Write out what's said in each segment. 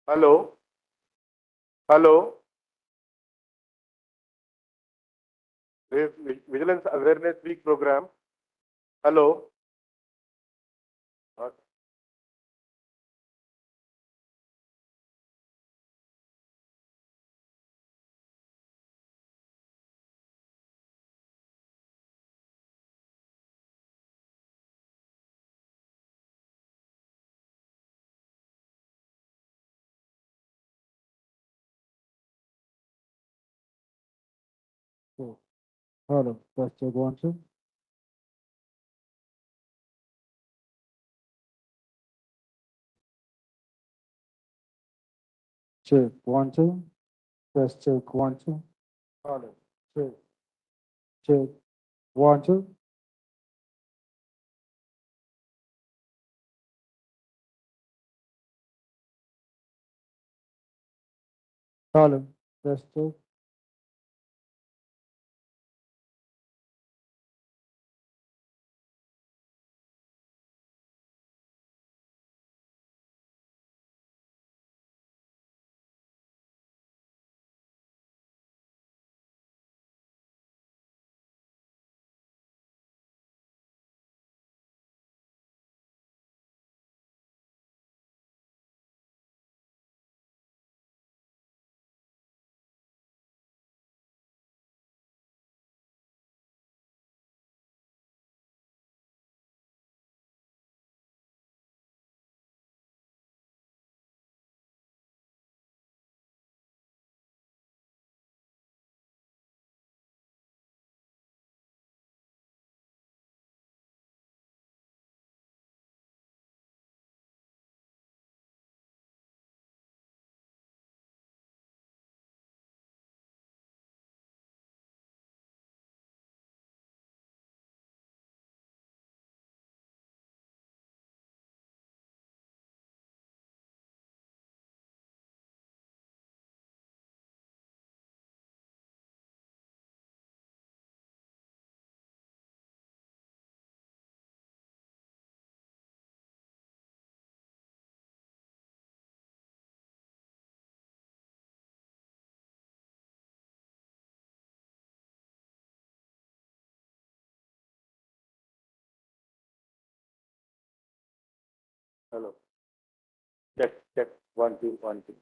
Hello hello vigilance awareness week program hello So, hello, test check 1, 2. Check 1, 2. Test check 1, 2. Hello, check, check 1, 2. Hello, test check. Hello check check 1 2 1 2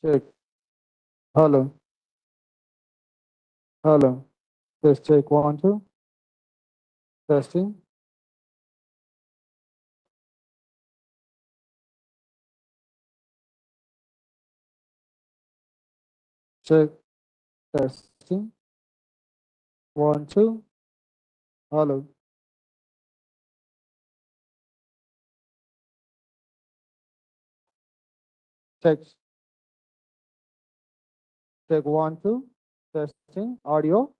check. Hello, hello. Test check 1, 2. Testing. Check. Testing. 1, 2. Hello. Check. Check 1, 2. Testing. Audio.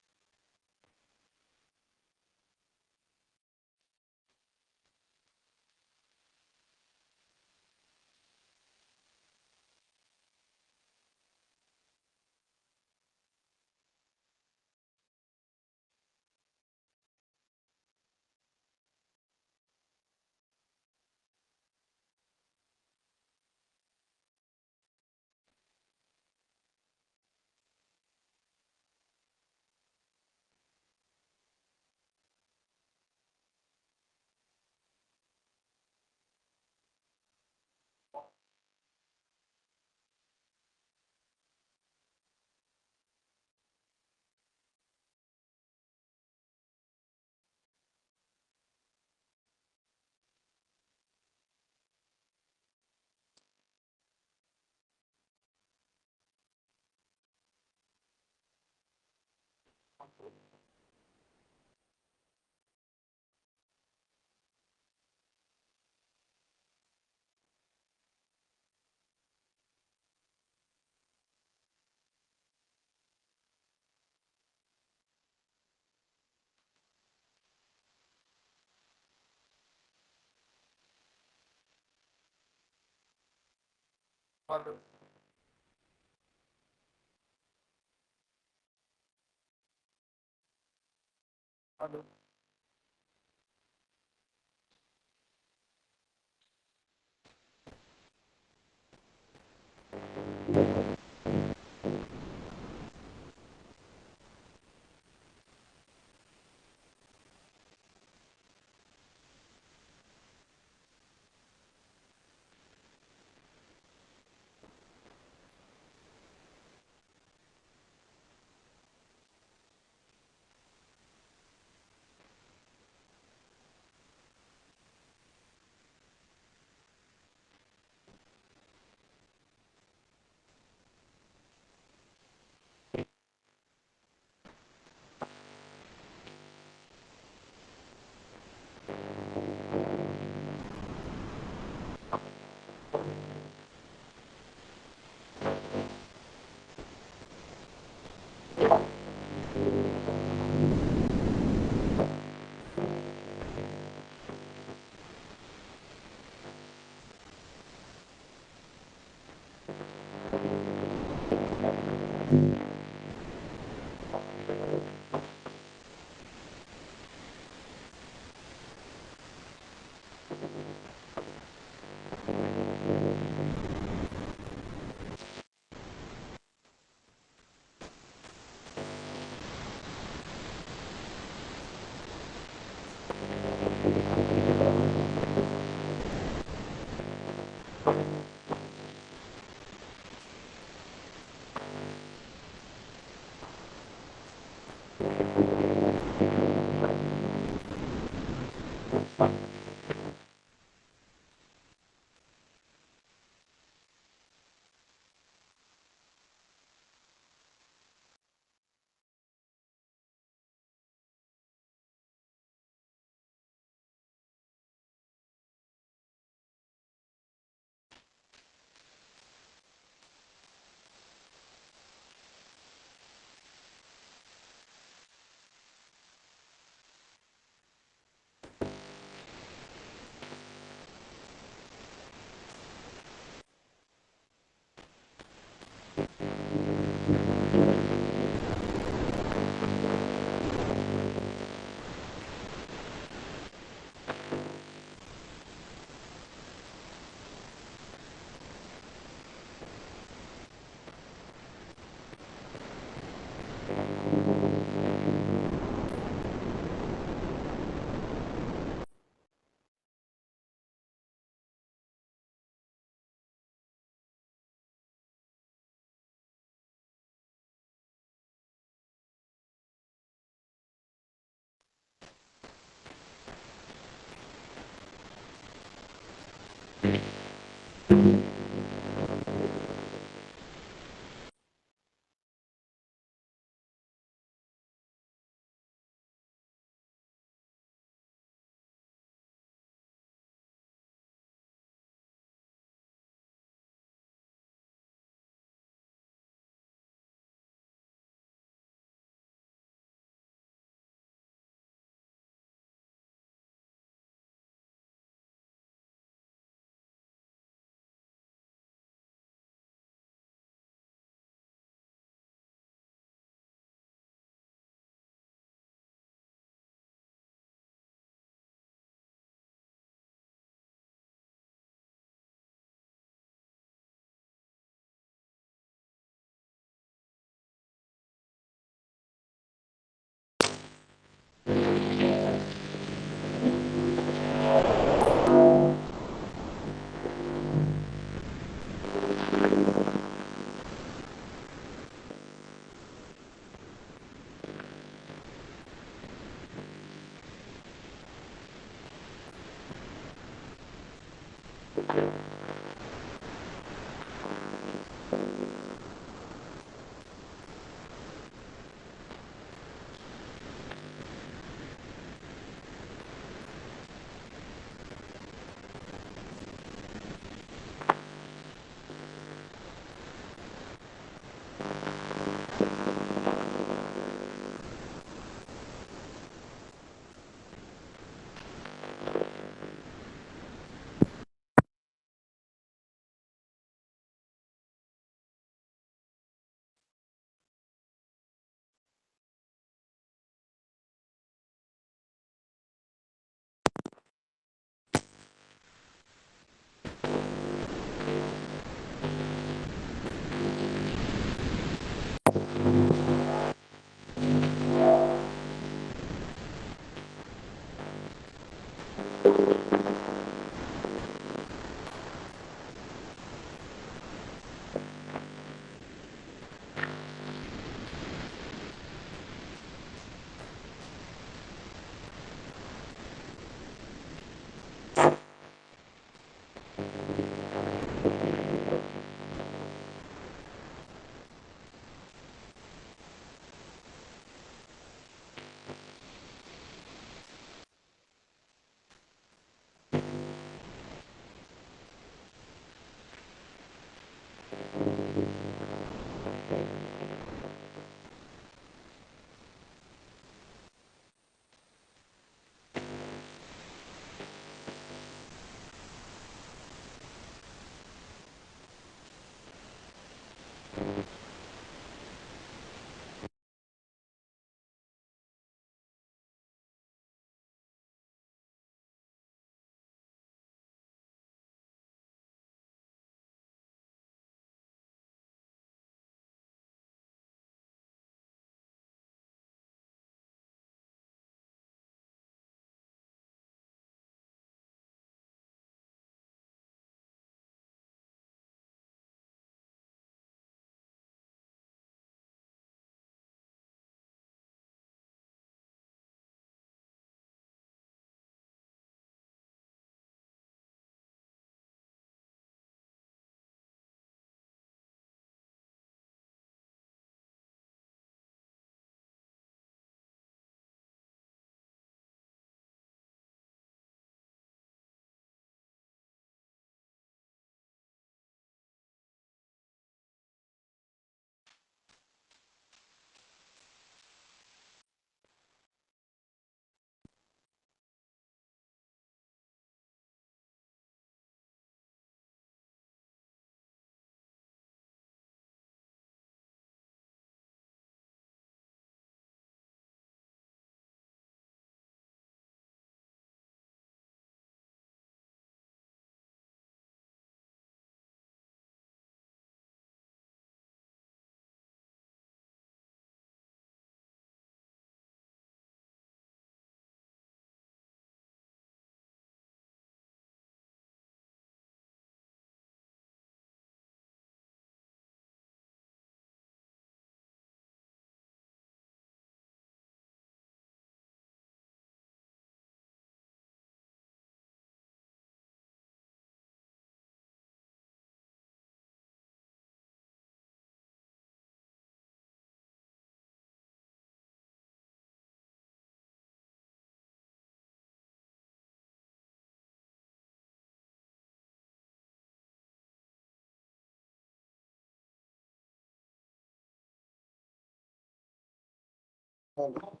Hello.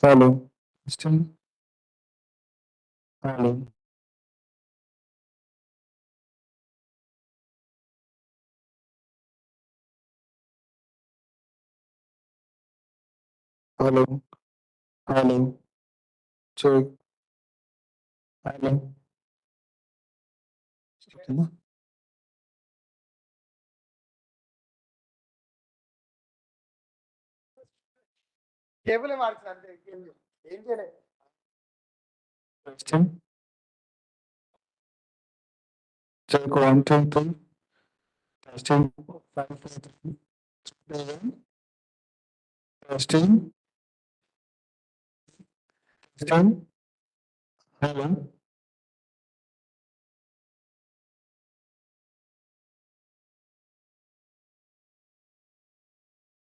Hello. Still. Hello. Hello. Hello. Check. Hello. ఓకేనా? Table marks అంతే ఏం చేయలేదు. Testing. Check 1, 2, 3. Testing. 5, 4, 3. 7. Testing. Testing. Hello.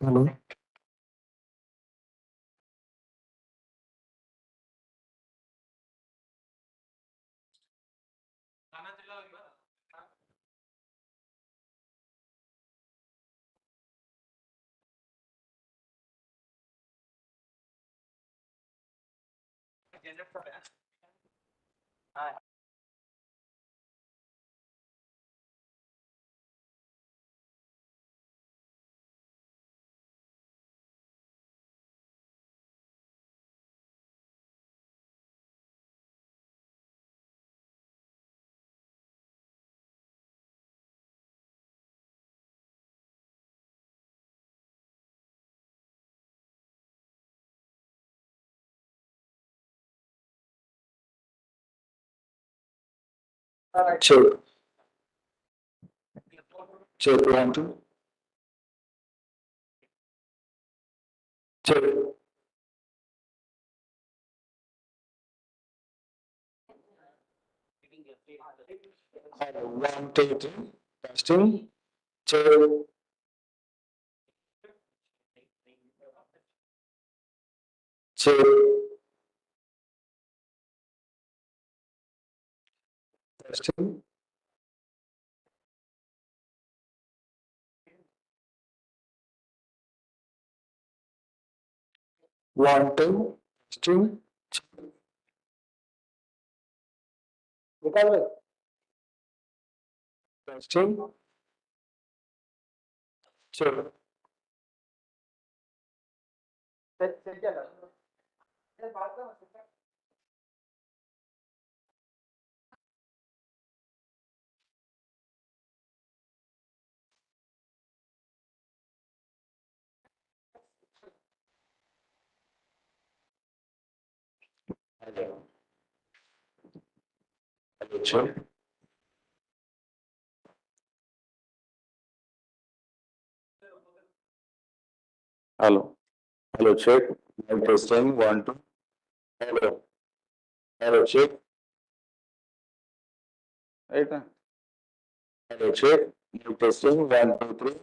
Hello. Check. Check 1, 2. Check. Hello. 1, 2, 3. Testing. Check. Check. Testing. 1, 2. Testing. Check. Testing. Check. Hello. Hello. Check. Hello. Hello. Check. Mic testing. 1, 2. Hello. Hello. Check. Right. Hello. Check. Mic testing. 1, 2, 3.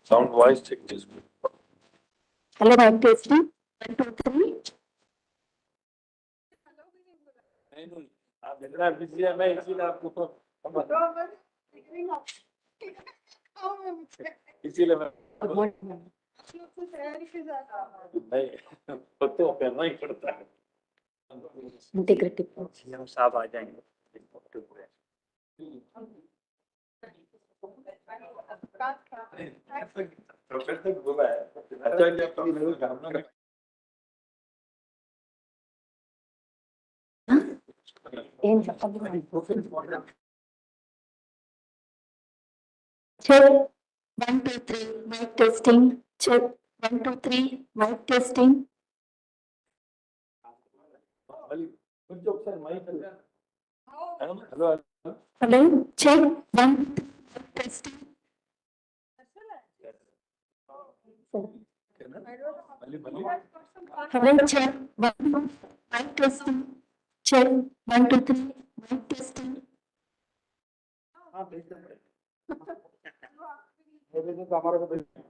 Sound voice check this. Hello, mic testing. 1, 2, 3. नहीं आप इतना busy है मैं इसीलिए आपको इसीलिए मैं नहीं तो करना ही पड़ता है Integrity. हम साहब आ जाएंगे प्रोफेसर बोला है अच्छा क्या अपनी काम ना ఏం చెప్పాలి? Check. 1, 2, 3. Mic testing. Check. 1, 2, 3. Mic testing. कुछ option mic hello Hello. Check. 1, 2, 3. Mic testing. Hello. Check. 1, 2. Mic testing. Check. 1, 2, 3. Mic testing. हाँ भेज दो हमारा को भेज दो।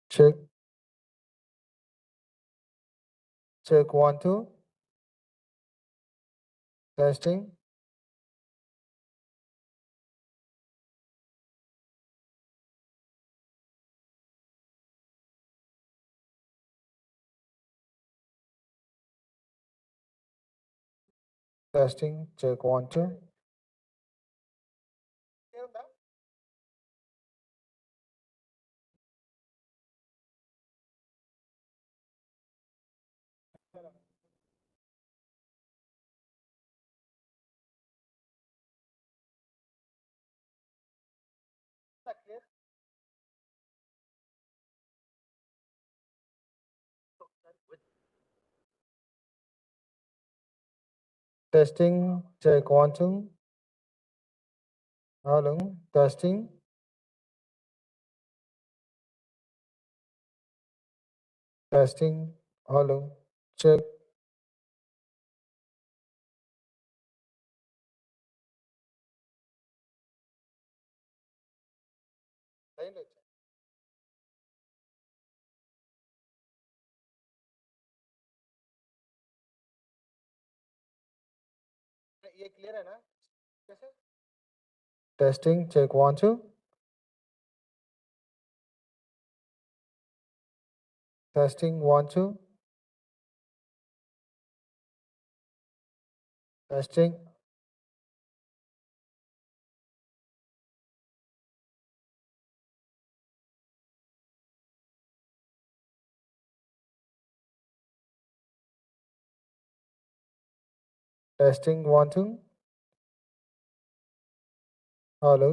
Check. Check 1, 2. Testing. Testing. Check 1, 2. Testing. Check 1, 2. Hello. Testing. Testing. Hello. Check. ये clear है ना कैसे testing check 1 2 testing 1 2 testing testing 1 2 hello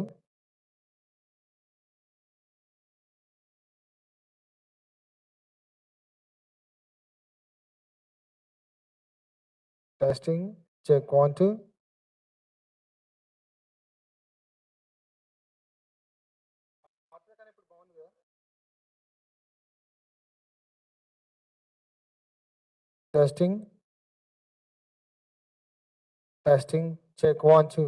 testing check 1 2 testing testing check 1 2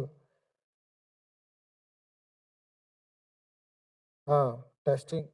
हाँ टेस्टिंग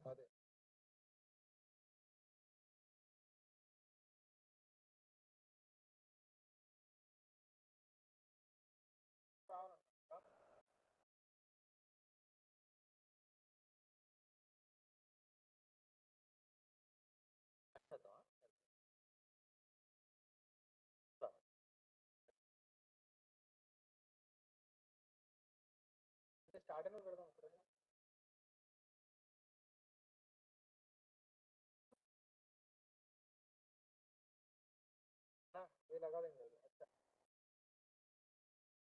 ये लगा देंगे अच्छा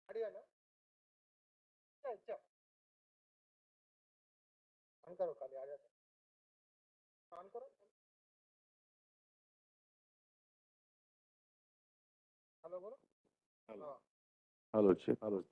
बढ़िया ना अच्छा ऑन करो खाली आ जाता ऑन करो हेलो बोलो हाँ Hello, check. Hello.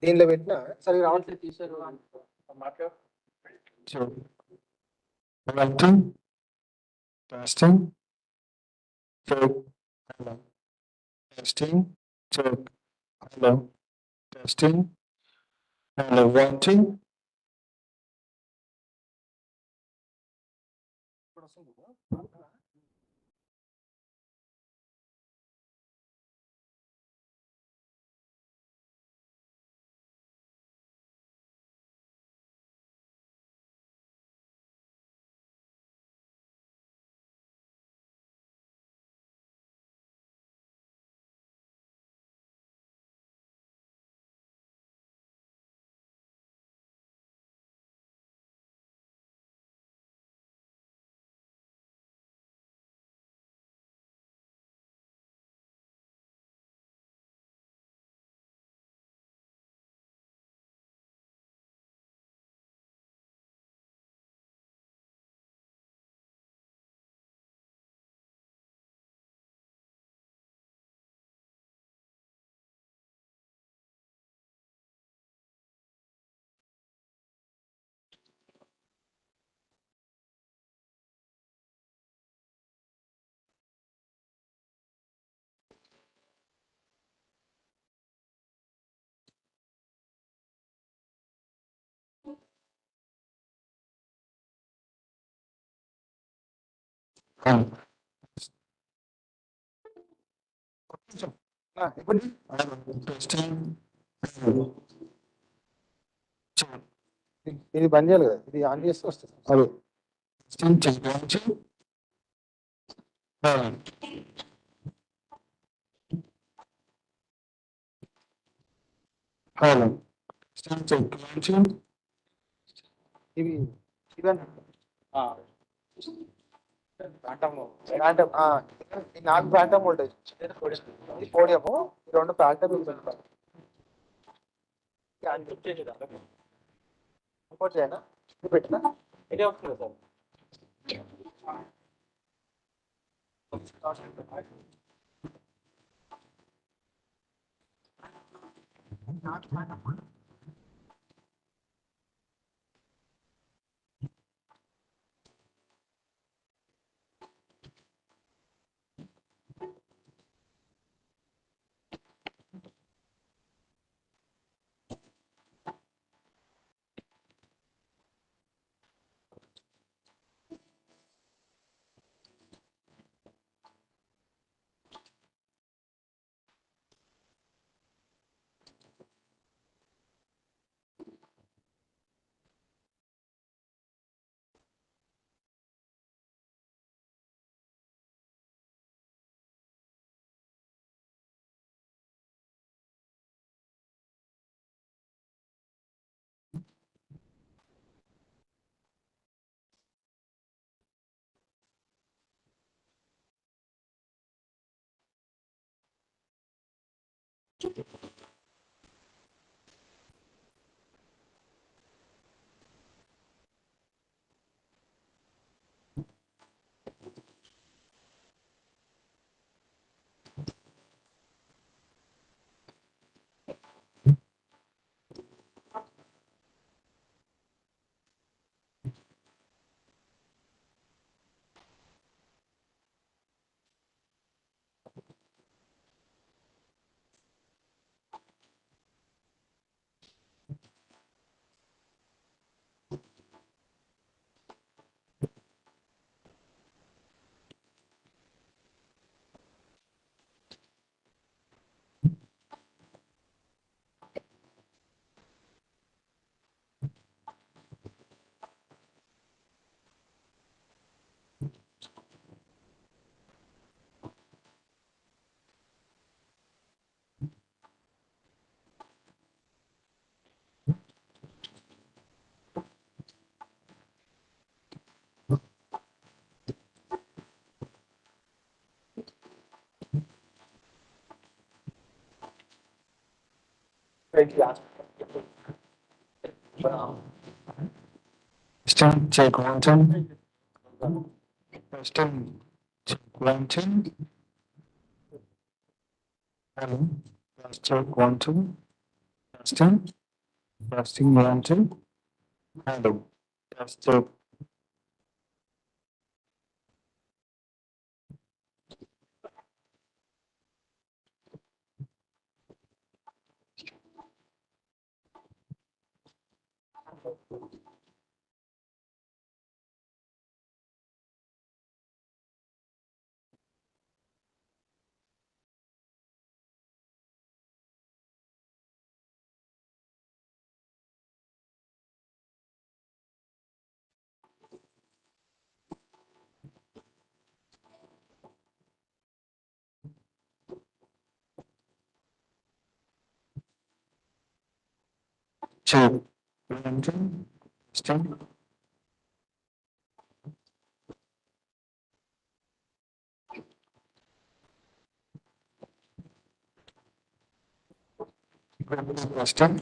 దీనిలో పెట్టినా సరే రావట్లేదు తీసారు మాట్లాడు testing check hello testing check hello testing hello 1 2 ఇప్పుడు టెస్టింగ్ ఇది బంద్ చేయాలి కదా ఇది ఆన్ చేస్తే వస్తుంది అదే testing check hello testing check ఇవి ఇవన్నీ ప్రాంటమ్ నాకు ప్రాంటమ్ వోల్టేజ్ ఇది పోడియము ఈ రెండు ప్రాంటమ్ ఇంకోటి చేయనా ఇది పెట్టినా ఇదే వస్తుంది sir Question, check one, two. Question, check one, two. Hello. Test check one, two. Testing. Testing one, two. Hello. Test check. Check one, two. Testing. Question.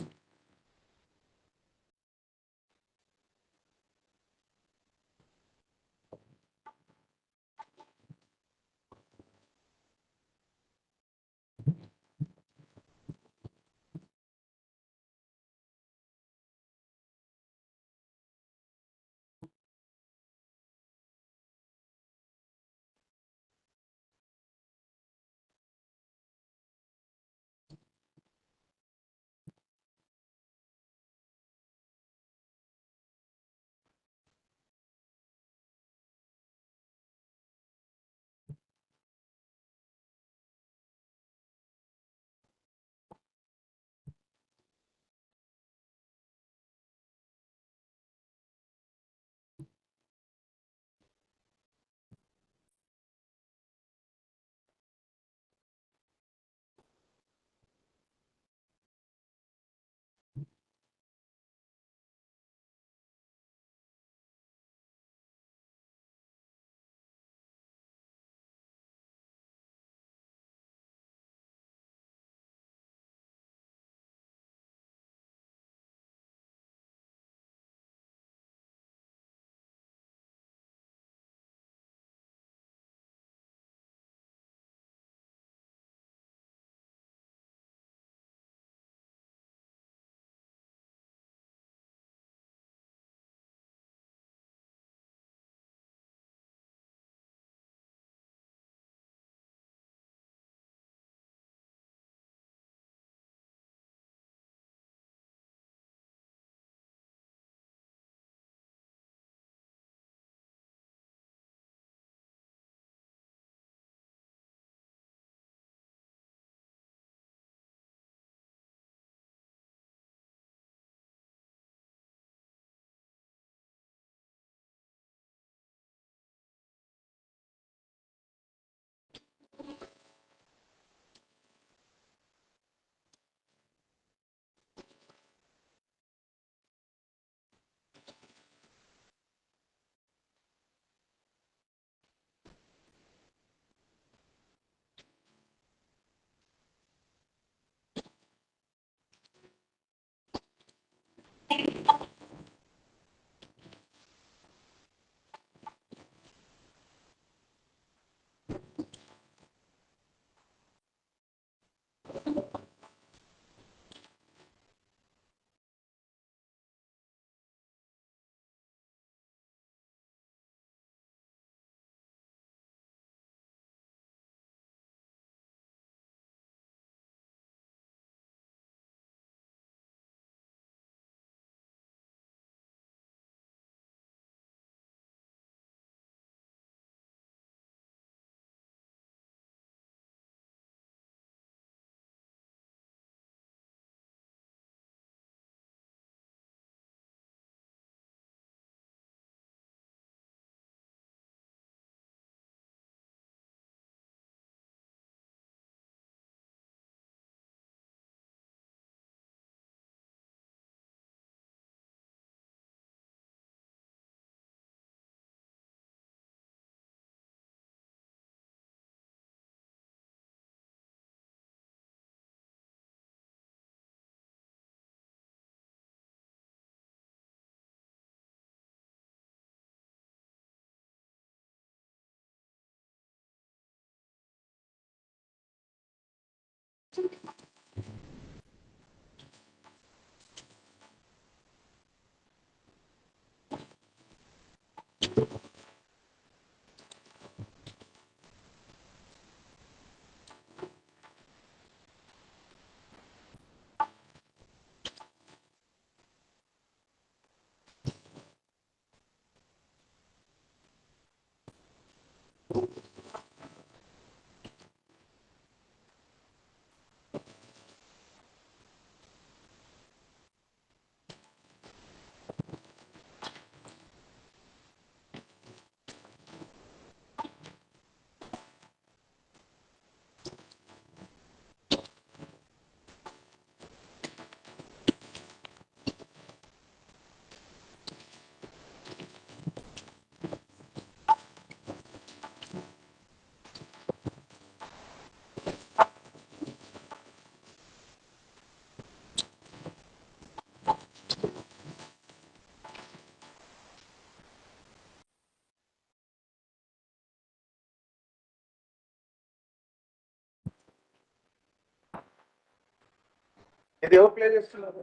ఇది ఎవరు ప్లే చేస్తున్నారు?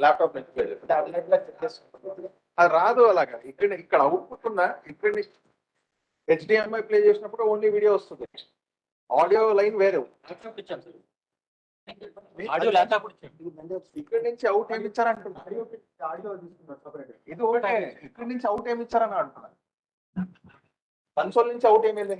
ల్యాప్టాప్ నుంచి ప్లే చేస్తున్నారు. అది రాదు అలాగా. ఇక్కడ అవుట్పుట్ ఉందా? ఇక్కడ HDMI ప్లే చేసినప్పుడు ఓన్లీ వీడియో వస్తుంది, ఆడియో లైన్ వేరే. ఆడియో ల్యాప్టాప్ ఇక్కడ నుంచి అవుట్ ఏమి ఇచ్చారంటున్నా. ఇది ఒకటే, ఇక్కడ నుంచి అవుట్ ఏమి ఇచ్చారని అంటున్నా. కన్సోల్ నుంచి అవుట్ ఏమైంది?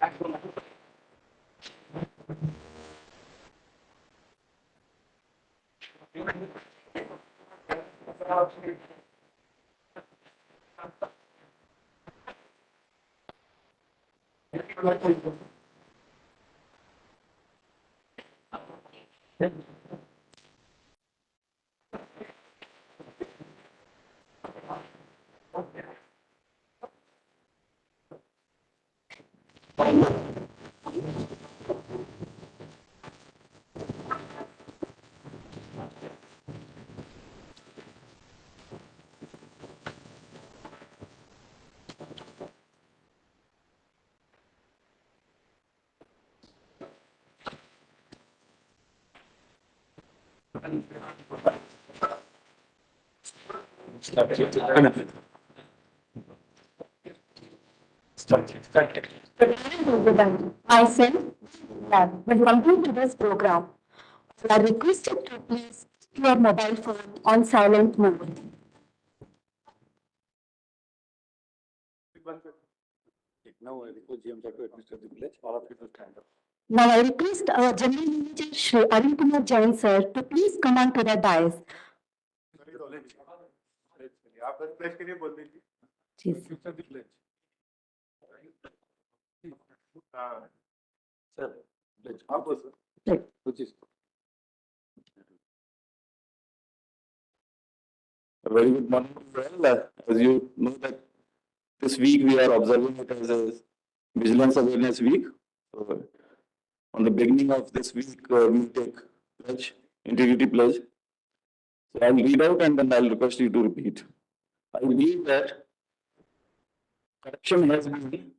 Myself, will complete this program. You are requested to please keep your mobile phone on silent mode. Now I request GM to administer the pledge. All of you will stand up. Now I request our General Manager Shri Arun Kumar Jain sir to please come on to the dais. आप बस place के लिए बोल दीजिए। जी sir. Administer the pledge. हाँ, Sir, pledge. आप बोल sir. Right. Which is A very good morning. Well, as you know that this week we are observing it as a Vigilance Awareness Week. So, on the beginning of this week, we take pledge, integrity pledge. So I'll read out and then I'll request you to repeat. I believe that corruption has been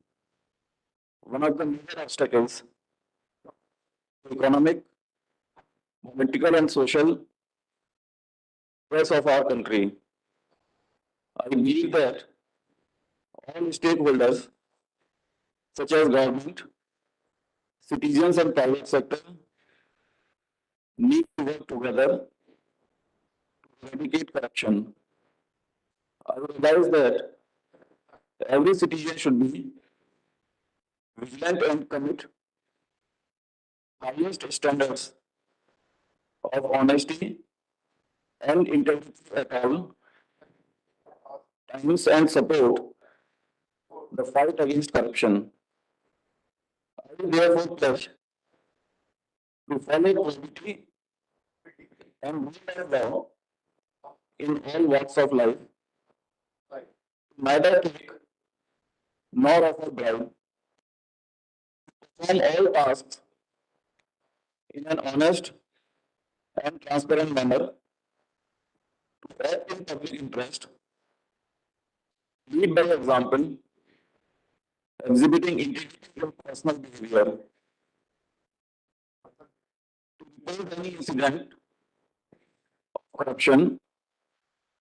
one of the major obstacles to economic, political, and social progress of our country. I believe that all stakeholders, such as government, citizens, and private sector, need to work together to eradicate corruption. I would advise that every citizen should be vigilant and commit highest standards of honesty and integrity at all times and support the fight against corruption. I will therefore pledge to follow probity and rule of law in all walks of life, neither take nor offer bribe, perform all tasks in an honest and transparent manner, to act in public interest, lead by example, exhibiting integrity in personal behavior, to report any incident of corruption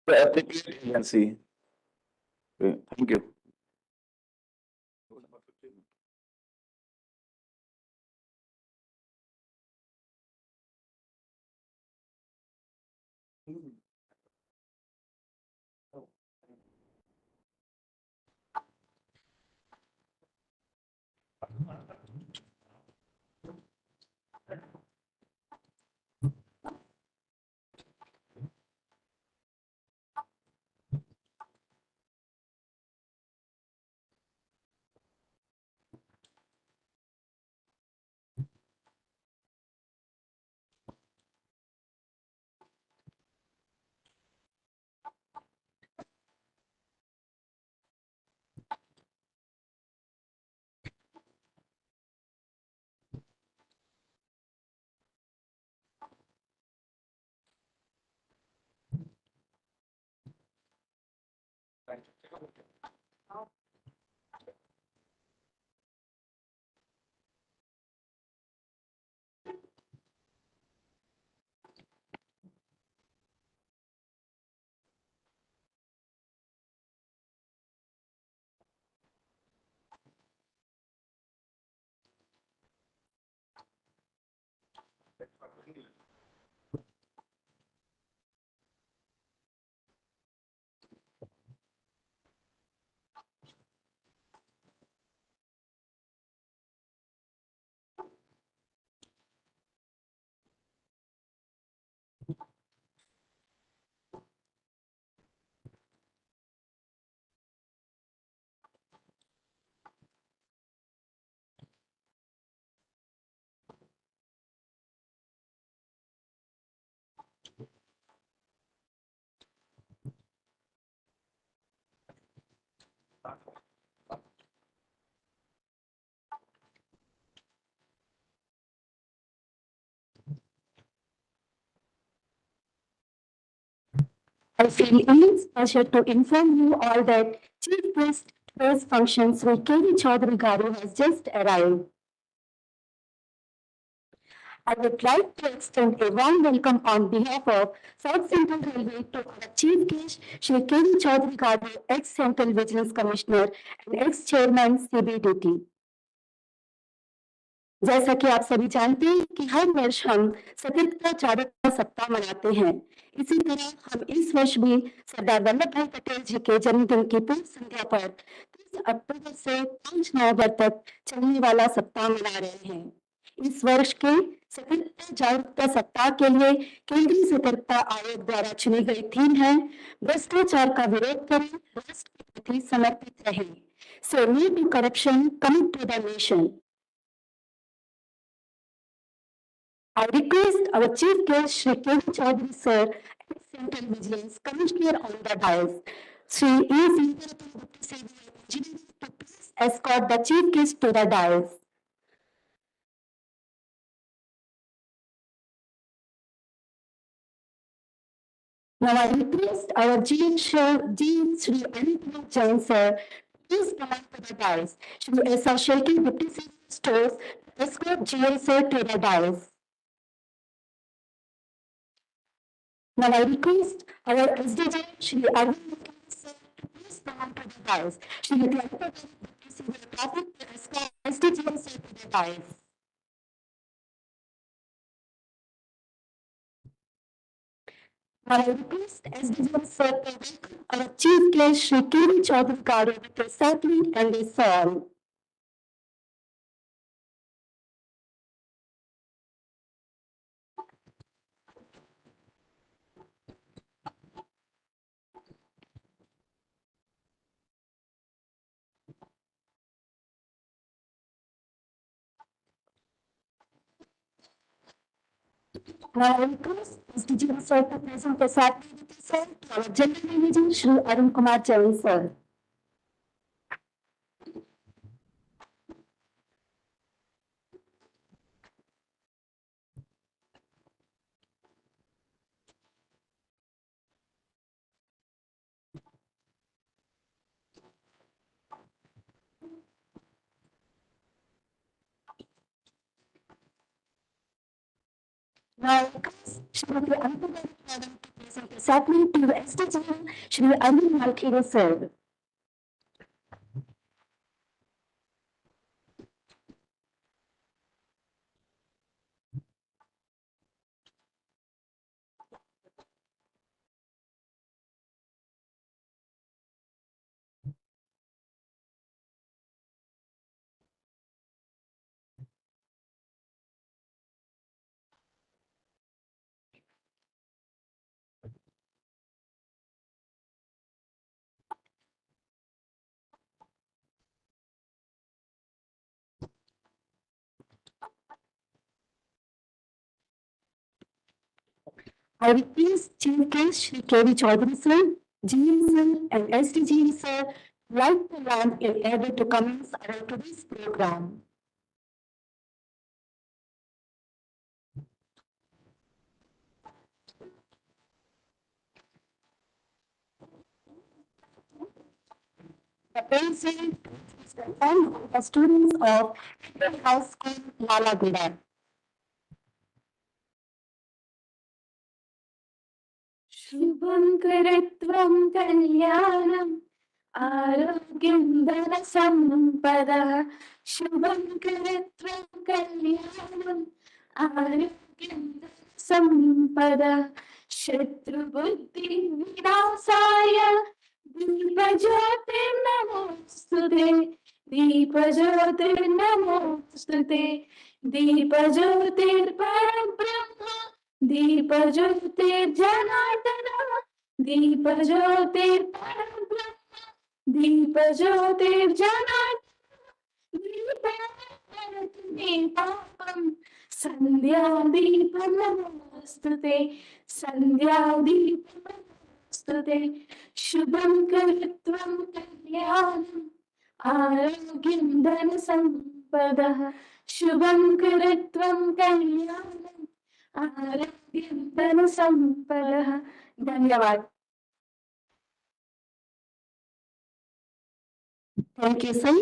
to the appropriate agency. Okay, thank you. I feel immense pleasure to inform you all that Chief Guest today's function, Sri K.V. Chaudhary Garu, has just arrived. I would like to extend a warm welcome on behalf of South Central Railway to our Chief Guest, Shri K.V. Chaudhary Garu, ex-Central Vigilance Commissioner and ex-Chairman CBDT. जैसा कि आप सभी जानते हैं कि हर वर्ष हम सतर्कता जागरूकता सप्ताह मनाते हैं, इसी तरह हम इस वर्ष भी सरदार वल्लभ भाई पटेल जी के जन्मदिन की पूर्व संध्या पर 30 अक्टूबर से 5 नवंबर तक चलने वाला सप्ताह मना रहे हैं। इस वर्ष के सतर्कता जागरूकता सप्ताह के लिए केंद्रीय सतर्कता आयोग द्वारा चुनी गई थीम है भ्रष्टाचार का विरोध करें, राष्ट्र के प्रति समर्पित रहें। So no to corruption, commit to the nation. I request our Chief Guest, Shri K.V. Chaudhary Sir, ex-Central Vigilance Commissioner on the dais. Shri E. to please escort the Chief Guest to the dais. Now I request our GM Shri Anupam Jain Sir, please come up to the dais. Shri S.R. Shelky, Deputy CEO Stores, escort GM Sir to the dais. Now I request our SDG Shri Arvind Sir to please come up to the dais. Shri Nityananda, Deputy CEO Traffic, to escort SDG Sir to the dais. Now I request SDG Sir to welcome our Chief Guest Shri K.V. Chaudhary Garu with a sapling and a song. Now I request SDG Sir to present the sapling with a song to our General Manager Shri Arun Kumar Jain Sir. Now, Shrimati Anupam Madam to present the sapling to SDG Shri Arun Malkere Sir. I request Chief Guest Shri K.V. Chaudhary Sir, GM Sir, and SDG Sir light the lamp in order to commence our today's program. The president is the students of High School Lalagunda. शुभं करत्वं कल्याणम् आरोग्यं धनसम्पदः शुभं करत्वं कल्याणम् आरोग्यं धनसम्पदः शत्रुबुद्धिविनाशाय दीपज्योतिर्नमोऽस्तुते दीपज्योतिर्नमोऽस्तुते दीपज्योतिर्परब्रह्म दीपज्योतिर्जनार्दनः दीपज्योतिर्परब्रह्म दीपज्योतिर्जनार्दनः दीपं सन्ध्यादीपं नमोऽस्तुते सन्ध्यादीपं नमोऽस्तुते शुभं करत्वं कल्याणम् आरोग्यं धनसम्पदः शुभं करत्वं कल्याणम् आरोग्यं धनसम्पदः धन्यवाद। Thank you, sir.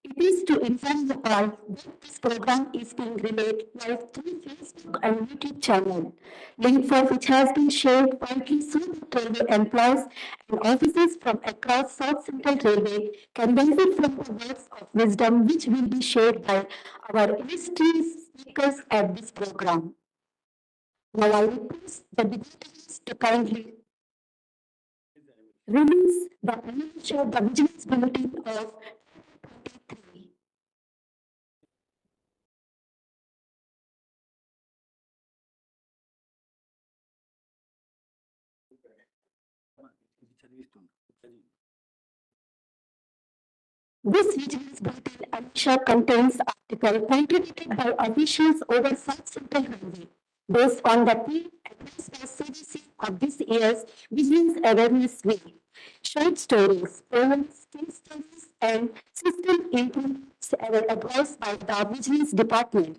It is to inform you all that this program is being relayed live through Facebook and YouTube channel, link for which has been shared widely so that railway employees and officers from across South Central Railway can benefit from the words of wisdom which will be shared by our illustrious speakers at this program. Now I request the dignitaries to kindly release the image of the Vigilance Bulletin of 2023. This Vigilance Bulletin Amisha contains article contributed by officials over South Central Railway based on the theme addressed by CDC of this year's Vigilance Awareness Week. Short stories, poems, case studies, and system improvements were advised by the Vigilance Department.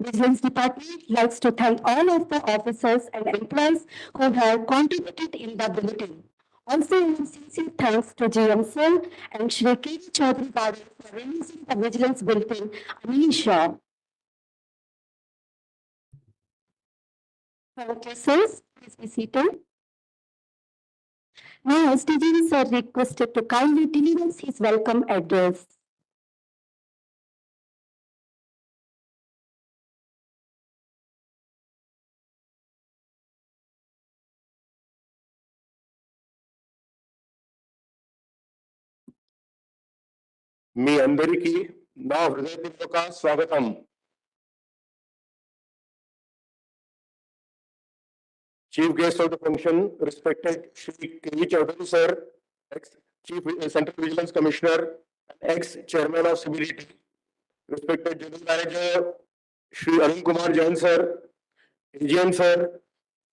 Vigilance Department likes to thank all of the officers and employees who have contributed in the bulletin. Also, sincere thanks to GM Sir and Shri K. Chaudhary Garu for releasing the Vigilance Bulletin, Anisha. Thank you, sirs. Please be seated. Now, SDG sir requested to kindly deliver his welcome address. మీ అందరికీ నా హృదయపూర్వక స్వాగతం. Chief guest of the function, respected Shri K. Chaudhary sir, ex-Chief Central Vigilance Commissioner and ex-Chairman of CBDT, respected General Manager Shri Arun Kumar Jain sir, AGM sir,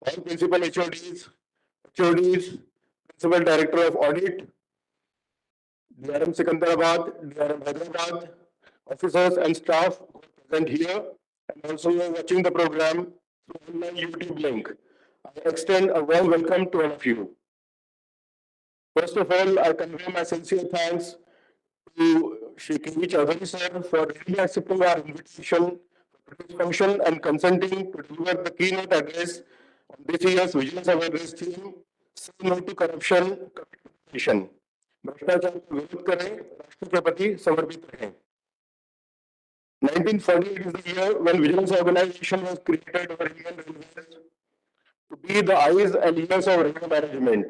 all principal HODs, Principal Director of Audit, DRM Secunderabad, DRM Hyderabad, officers and staff who are present here and also watching the program through online YouTube link. I extend a warm welcome to all of you. First of all, I convey my sincere thanks to Shri K. Chaudhary sir for really accepting our invitation for this function and consenting to deliver the keynote address on this year's Vigilance Awareness theme, Say No to Corruption, Corruption. भ्रष्टाचार का विरोध करें, राष्ट्र के प्रति समर्पित रहें. 1948 is the year when Vigilance Organization was created over Indian Railways to be the eyes and ears of railway management.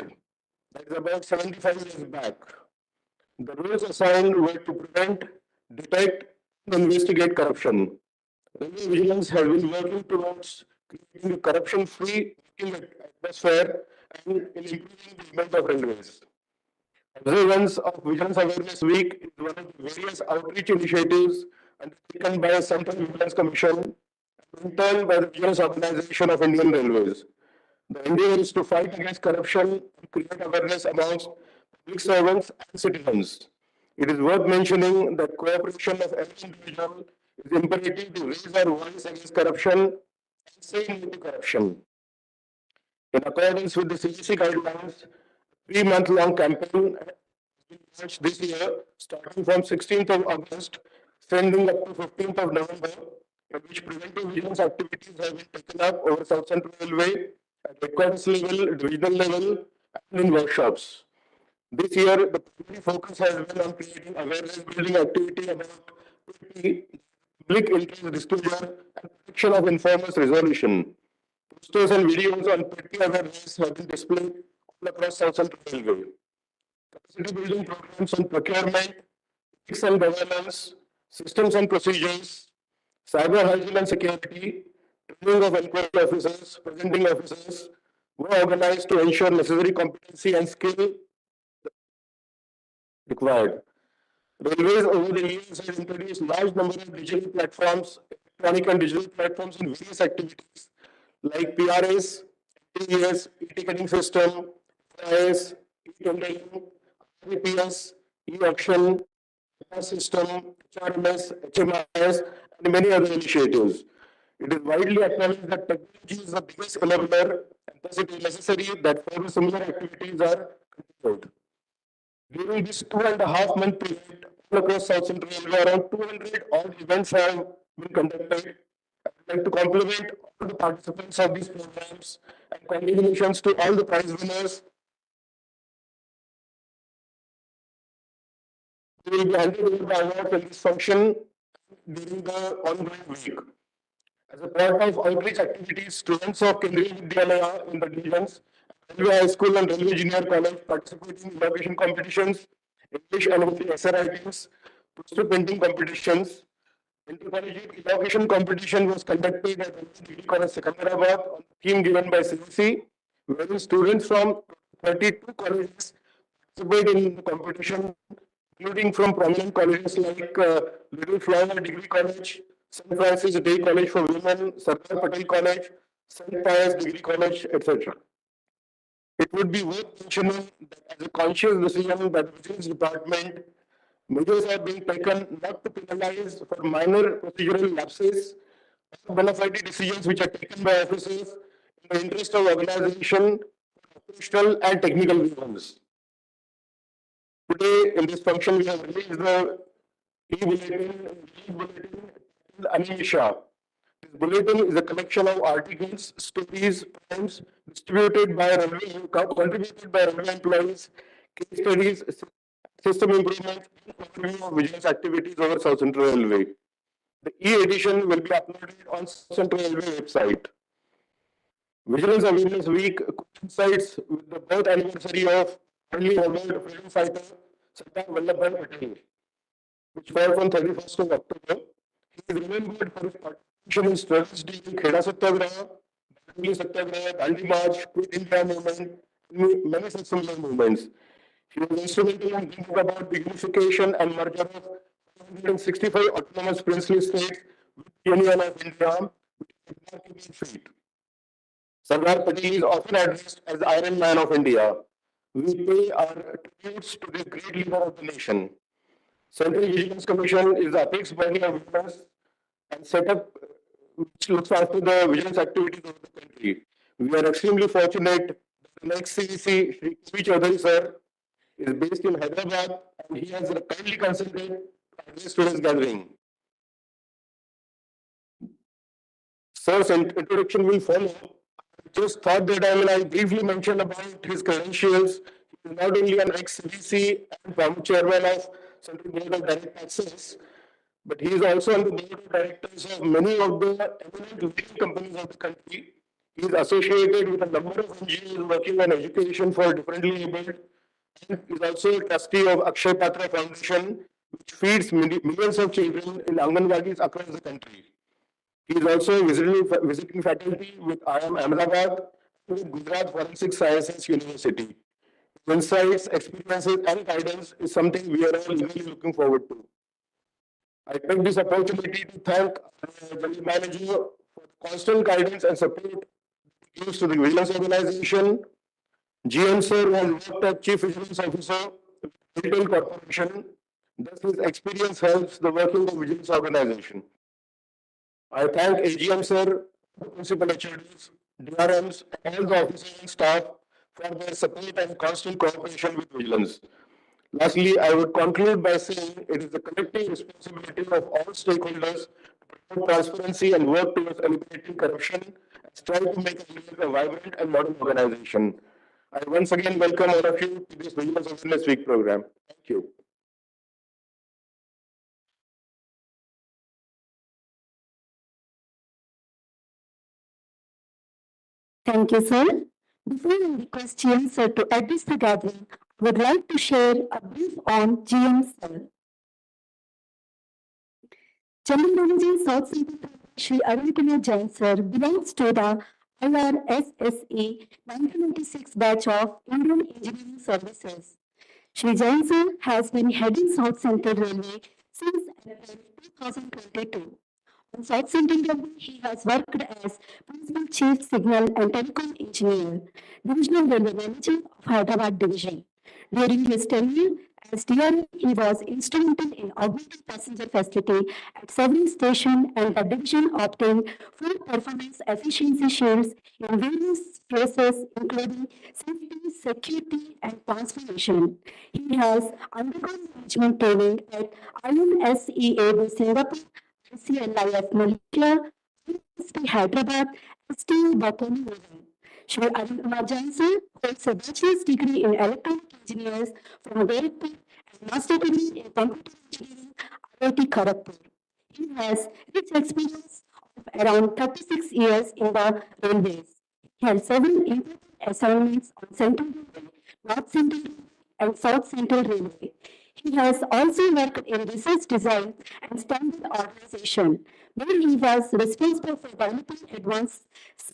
That is about 75 years back. The roles assigned were to prevent, detect, and investigate corruption. Railway vigilance has been working towards creating a corruption-free working atmosphere and in improving the image of railways. Observance of Vigilance Awareness Week is one of the various outreach initiatives undertaken by the Central Vigilance Commission and in turn by the Vigilance Organization of Indian Railways. The endeavor is to fight against corruption and create awareness amongst public servants and citizens. It is worth mentioning that cooperation of every individual is imperative to raise our voice against corruption and say no to corruption. In accordance with the CGC guidelines, 3-month-long campaign has been launched this year, starting from 16th of August, extending up to 15th of November, in which preventive vigilance activities have been taken up over South Central Railway at headquarters level, divisional level, and in workshops. This year, the primary focus has been on creating awareness-building activity about public interest disclosure and protection of informers resolution. Posters and videos on petty awareness have been displayed all across South Central Railway. Capacity building programs on procurement, ethics and governance, systems and procedures, cyber hygiene and security, training of inquiry officers, presenting officers were organized to ensure necessary competency and skill required. Railways over the years have introduced large number of digital platforms, electronic and digital platforms in various activities like PRS, TES, e-ticketing system, FIS, e-tendering, RPS, e-auction, system, HRMS, HMIS, and many other initiatives. It is widely acknowledged that technology is the biggest enabler, and thus it is necessary that further similar activities are continued. During this 2.5 month period, all across South Central Railway, around 200 odd events have been conducted. I'd like to compliment all the participants of these programs and congratulations to all the prize winners. They will be handed over the awards in this function during the ongoing week. As a part of outreach activities, students of Kendriya Vidyalaya in the divisions, Railway High School and Railway Junior College participating in innovation competitions, English and Hindi essay writings, poster painting competitions. Intercollegiate evocation competition was conducted at Railway Degree College Secunderabad on the theme given by CVC, wherein students from 32 colleges participated in the competition, including from prominent colleges like Little Flower Degree College, St. Francis Day College for Women, Sardar Patel College, St. Pius Degree College, etc. It would be worth mentioning that as a conscious decision by the Vigilance Department, measures are being taken not to penalize for minor procedural lapses or bona fide decisions which are taken by officers in the interest of organization, operational and technical reasons. Today, in this function, we have released the e-bulletin Anisha. This bulletin is a collection of articles, stories, poems distributed by railway, contributed by railway employees, case studies, system improvements, and overview of vigilance activities over South Central Railway. The e-edition will be uploaded on South Central Railway website. Vigilance Awareness Week coincides with the birth anniversary of early honored freedom fighter Sardar Vallabhbhai Patel, which fell on 31st of October. He is remembered for his participation in struggles during Kheda Satyagraha, Bandoli Satyagraha, Dandi March, Quit India movement, and many such similar movements. He was instrumental in bringing about the unification and merger of 165 autonomous princely states with the Union of India, which is a remarkable feat. Sardar Patel is often addressed as the Iron Man of India. We pay our tributes to this great leader of the nation. Central Vigilance Commission is the apex body of vigilance and set up which looks after the vigilance activities of the country. We are extremely fortunate that the next CVC, Shri K. Chaudhary sir, is based in Hyderabad and he has kindly consented to address today's gathering. Sir's introduction will follow. I just thought that I briefly mention about his credentials. He is not only an ex-CVC and former chairman of Central Board of Direct Taxes, but he is also on the board of directors of many of the eminent leading companies of the country. He is associated with a number of NGOs working on education for differently abled, and is also a trustee of Akshay Patra Foundation, which feeds millions of children in Anganwadis across the country. He is also visiting faculty with IIM Ahmedabad and with Gujarat Forensic Sciences University. His insights, experiences, and guidance is something we are all eagerly looking forward to. I take this opportunity to thank our General Manager for the constant guidance and support he gives to the Vigilance Organization. GM Sir has worked as Chief Vigilance Officer with Retail Corporation. Thus, his experience helps the working of Vigilance Organization. I thank AGM Sir, the Principal HODs, DRMs, and all the officers and staff for their support and constant cooperation with Vigilance. Lastly, I would conclude by saying it is the collective responsibility of all stakeholders to promote transparency and work towards eliminating corruption and strive to make Vigilance a vibrant and modern organization. I once again welcome all of you to this Vigilance Awareness Week program. Thank you. Thank you, sir. Before I request GM sir to address the gathering, I would like to share a brief on GM sir. General Manager South Central Shri Arun Kumar Jain sir belongs to the IRSSE 1996 batch of Indian Engineering Services. Shri Jain sir has been heading South Central Railway since April 2022. On South Central Railway, he has worked as Principal Chief Signal and Telecom Engineer, Divisional Railway Manager of Hyderabad Division. During his tenure As DRE, he was instrumental in augmenting passenger facility at several stations and the division obtained full performance efficiency shares in various phases, including safety, security, and transformation. He has undergone management training at INSEAD Singapore, ICLI of Malaysia, IST Hyderabad, ST Bakoni. Shri Arundama Jansen holds a bachelor's degree in electronic engineers from Gorakhpur and master degree in computer engineering, IIT Kharagpur. He has rich experience of around 36 years in the railways. He had several important assignments on Central Railway, North Central Railway, and South Central Railway. He has also worked in research design and standard organization, where he was responsible for developing advanced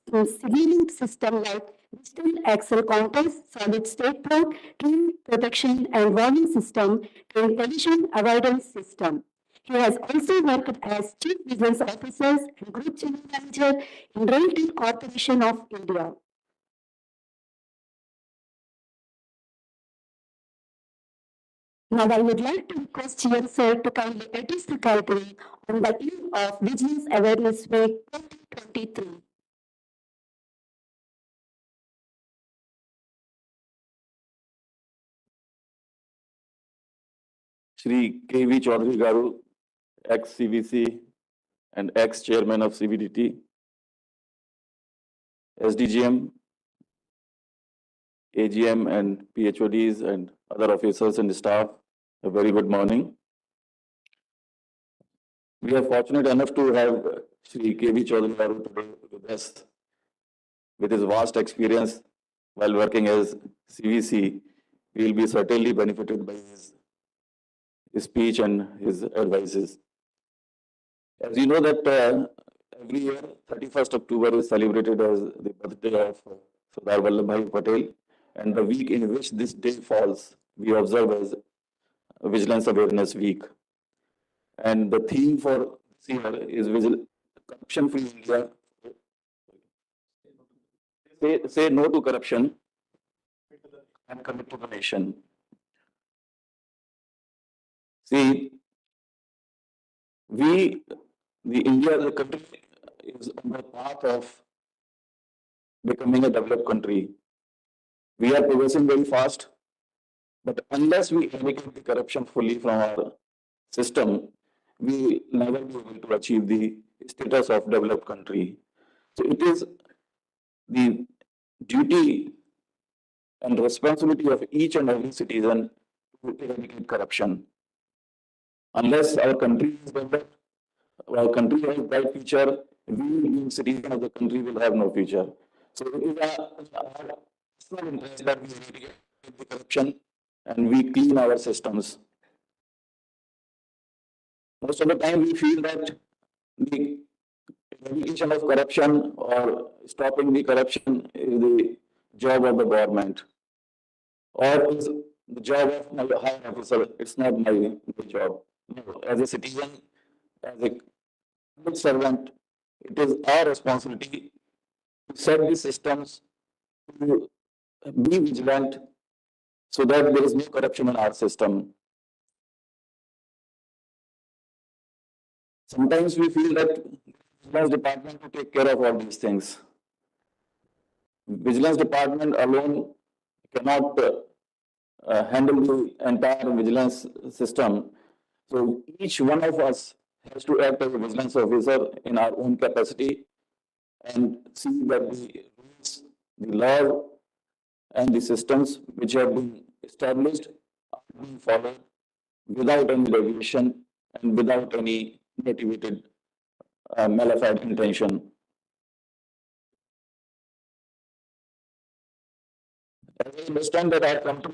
signaling systems like digital axle counters, solid state probe, train protection and warning system, and collision avoidance system. He has also worked as Chief Business Officer and Group General Manager in Railway Corporation of India. Now, I would like to request Chair Sir to kindly address the gathering on the eve of Vigilance Awareness Week 2023. Shri K.V. Chaudhary Garu, ex-CVC and ex-chairman of CBDT, SDGM, AGM and PHODs and other officers and staff, a very good morning. We are fortunate enough to have Shri K.V. Chaudhary Garu today with us. With his vast experience while working as CVC, we will be certainly benefited by his speech and his advices. As you know that every year, 31st October is celebrated as the birthday of Sardar Vallabhbhai Patel, and the week in which this day falls, we observe as Vigilance Awareness Week. And the theme for this year is Corruption-Free India. Say no to corruption and commit to the nation. See, India as a country is on the path of becoming a developed country. We are progressing very fast, but unless we eradicate the corruption fully from our system, we will never be able to achieve the status of developed country. So it is the duty and responsibility of each and every citizen to eradicate corruption. Unless our country is developed, our country has a bright future, we being citizens of the country will have no future. So it is our personal interest that we eradicate the corruption and we clean our systems. Most of the time we feel that the eradication of corruption or stopping the corruption is the job of the government or is the job of my higher officer. It's not my job. No, as a citizen, as a public servant, it is our responsibility to set the systems, to be vigilant so that there is no corruption in our system. Sometimes we feel that Vigilance Department to take care of all these things. Vigilance Department alone cannot handle the entire vigilance system. So each one of us has to act as a vigilance officer in our own capacity and see that the rules, the law, and the systems which have been established are being followed without any deviation and without any motivated malafide intention. As I understand that our country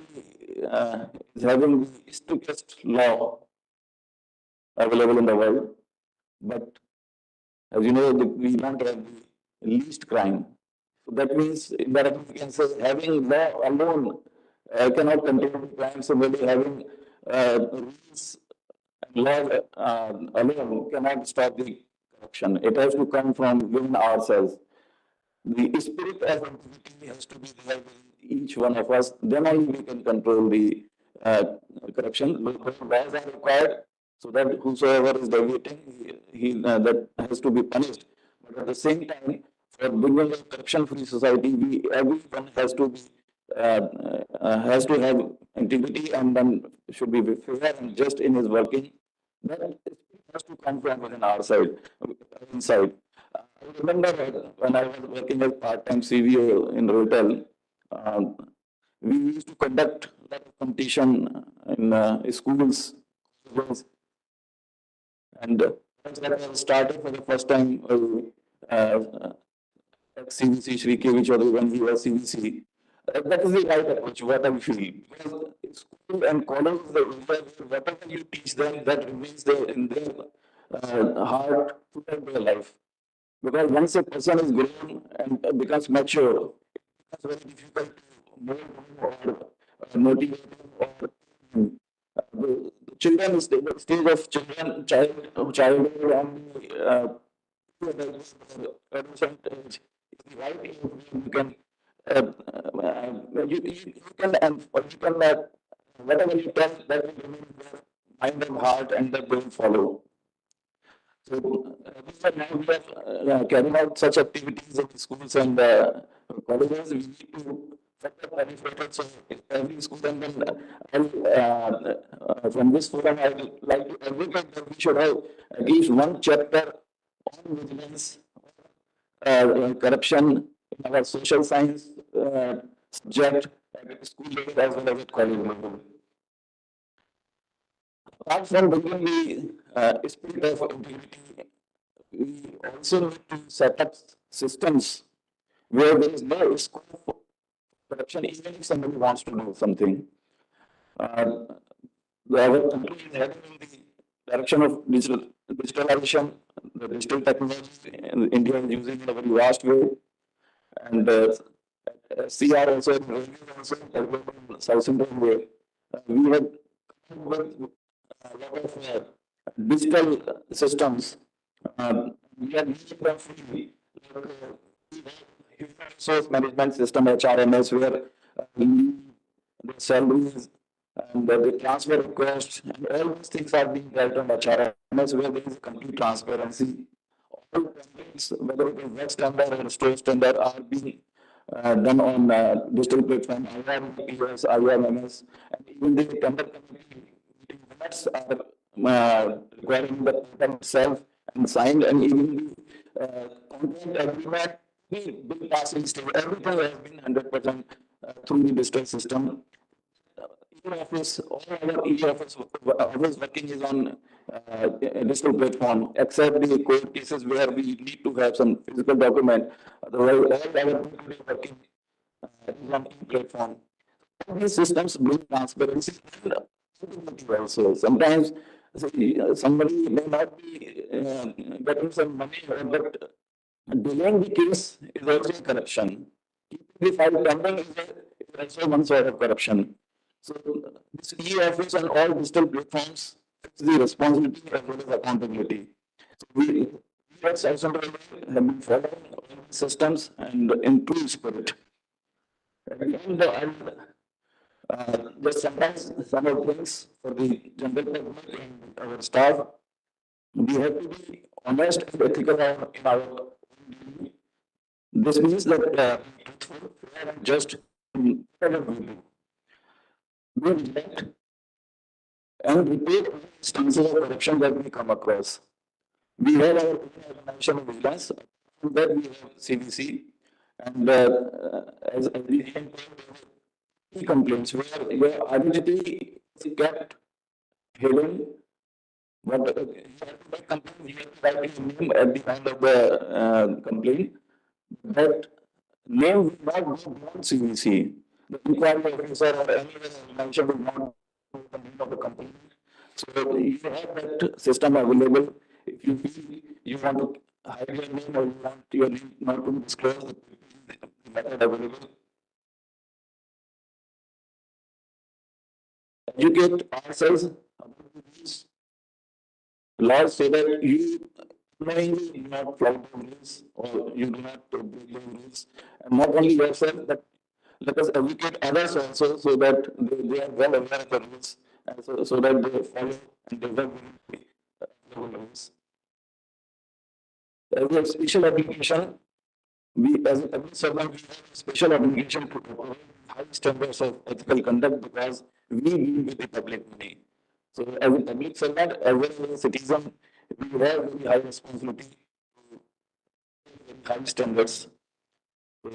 is having the strictest law available in the world, but as you know, we don't have the least crime. So that means indirectly we can say having law alone cannot control the crime. So maybe having rules and law alone cannot stop the corruption. It has to come from within ourselves. The spirit of integrity has to be there with each one of us. Then only we can control the uh, corruption. Laws are required so that whosoever is deviating, that has to be punished. But at the same time, for building a corruption-free society, everyone has to have integrity and then should be fair and just in his working. That has to come from within our side, inside. I remember when I was working as part-time CVO in retail, um, we used to conduct a lot of competition in schools, and once that was started for the first time at CVC, Shri K. when he was CVC. That is the right approach, what I feel. Because school and college is the area where whatever you teach them, that remains there in their heart throughout their life. Because once a person is grown and becomes mature, it's very difficult to mold him or motivate him or the children is the stage of childhood and adolescent age is the right age where you can you can you can whatever you tell that will remain in their mind and heart and that will follow. So now we are carrying out such activities in schools and colleges. We need to further benefit it. So every school and then from this forum, I would like to advocate that we should have at least one chapter on vigilance, corruption in our social science subject at school level as well as at college level. Apart from bringing the spirit of integrity, we also need to set up systems where there is no scope for corruption, even if somebody wants to do something. Our country is heading in the direction of digitalization, the digital technology, and India is using in a very vast way. And CR also, also in South Indian way. We have come with a lot of digital systems. We are using them freely. Like, human resource management system, HRMS, where the salaries and the transfer requests and all these things are being dealt on HRMS, where there is complete transparency. All campaigns, whether it is web standard or store standard, are being done on digital platform, IRPS, IRMS, and even the tender committee meeting minutes are requiring the portal itself and signed, and even the contract agreement, the bill passing stage, everything has been 100% through the digital system. E-office, all our e-office office working is on a digital platform, except the court cases where we need to have some physical document. Otherwise, all our working is on e-platform. These systems bring transparency and accountability also. Sometimes somebody may not be getting some money, but delaying the case is also corruption. Keeping the file pending is also one sort of corruption. So this e-office and all digital platforms fix the responsibility as well as accountability. So we as have been following all the systems and improve spirit. And just sometimes some of things for the general public and our staff, we have to be honest and ethical in our duty. This means that truthful, fair, and just in whatever we do. We reject and report instances of corruption that we come across. We have our own organization of vigilance, and that we have CVC, and as we complaints where identity is kept hidden, but you have to make complaint, you have to write your name at the end of the complaint. That name will not go beyond CVC. The inquiry officer or any other organization will not know the name of the company. So you have that system available. If you feel you want to hide your name or you want your name not to be disclosed, the method available. Educate ourselves about these laws so that you knowingly do not flout the rules or you do not break the rules. And not only yourself, but let us educate others also so that they are well aware of the rules and so that they follow and develop the rules. As a special application, we as a public servant, we have a special obligation to provide high standards of ethical conduct because we deal with the public money. So as a public servant, as well as a citizen, we have very high responsibility to very high standards. So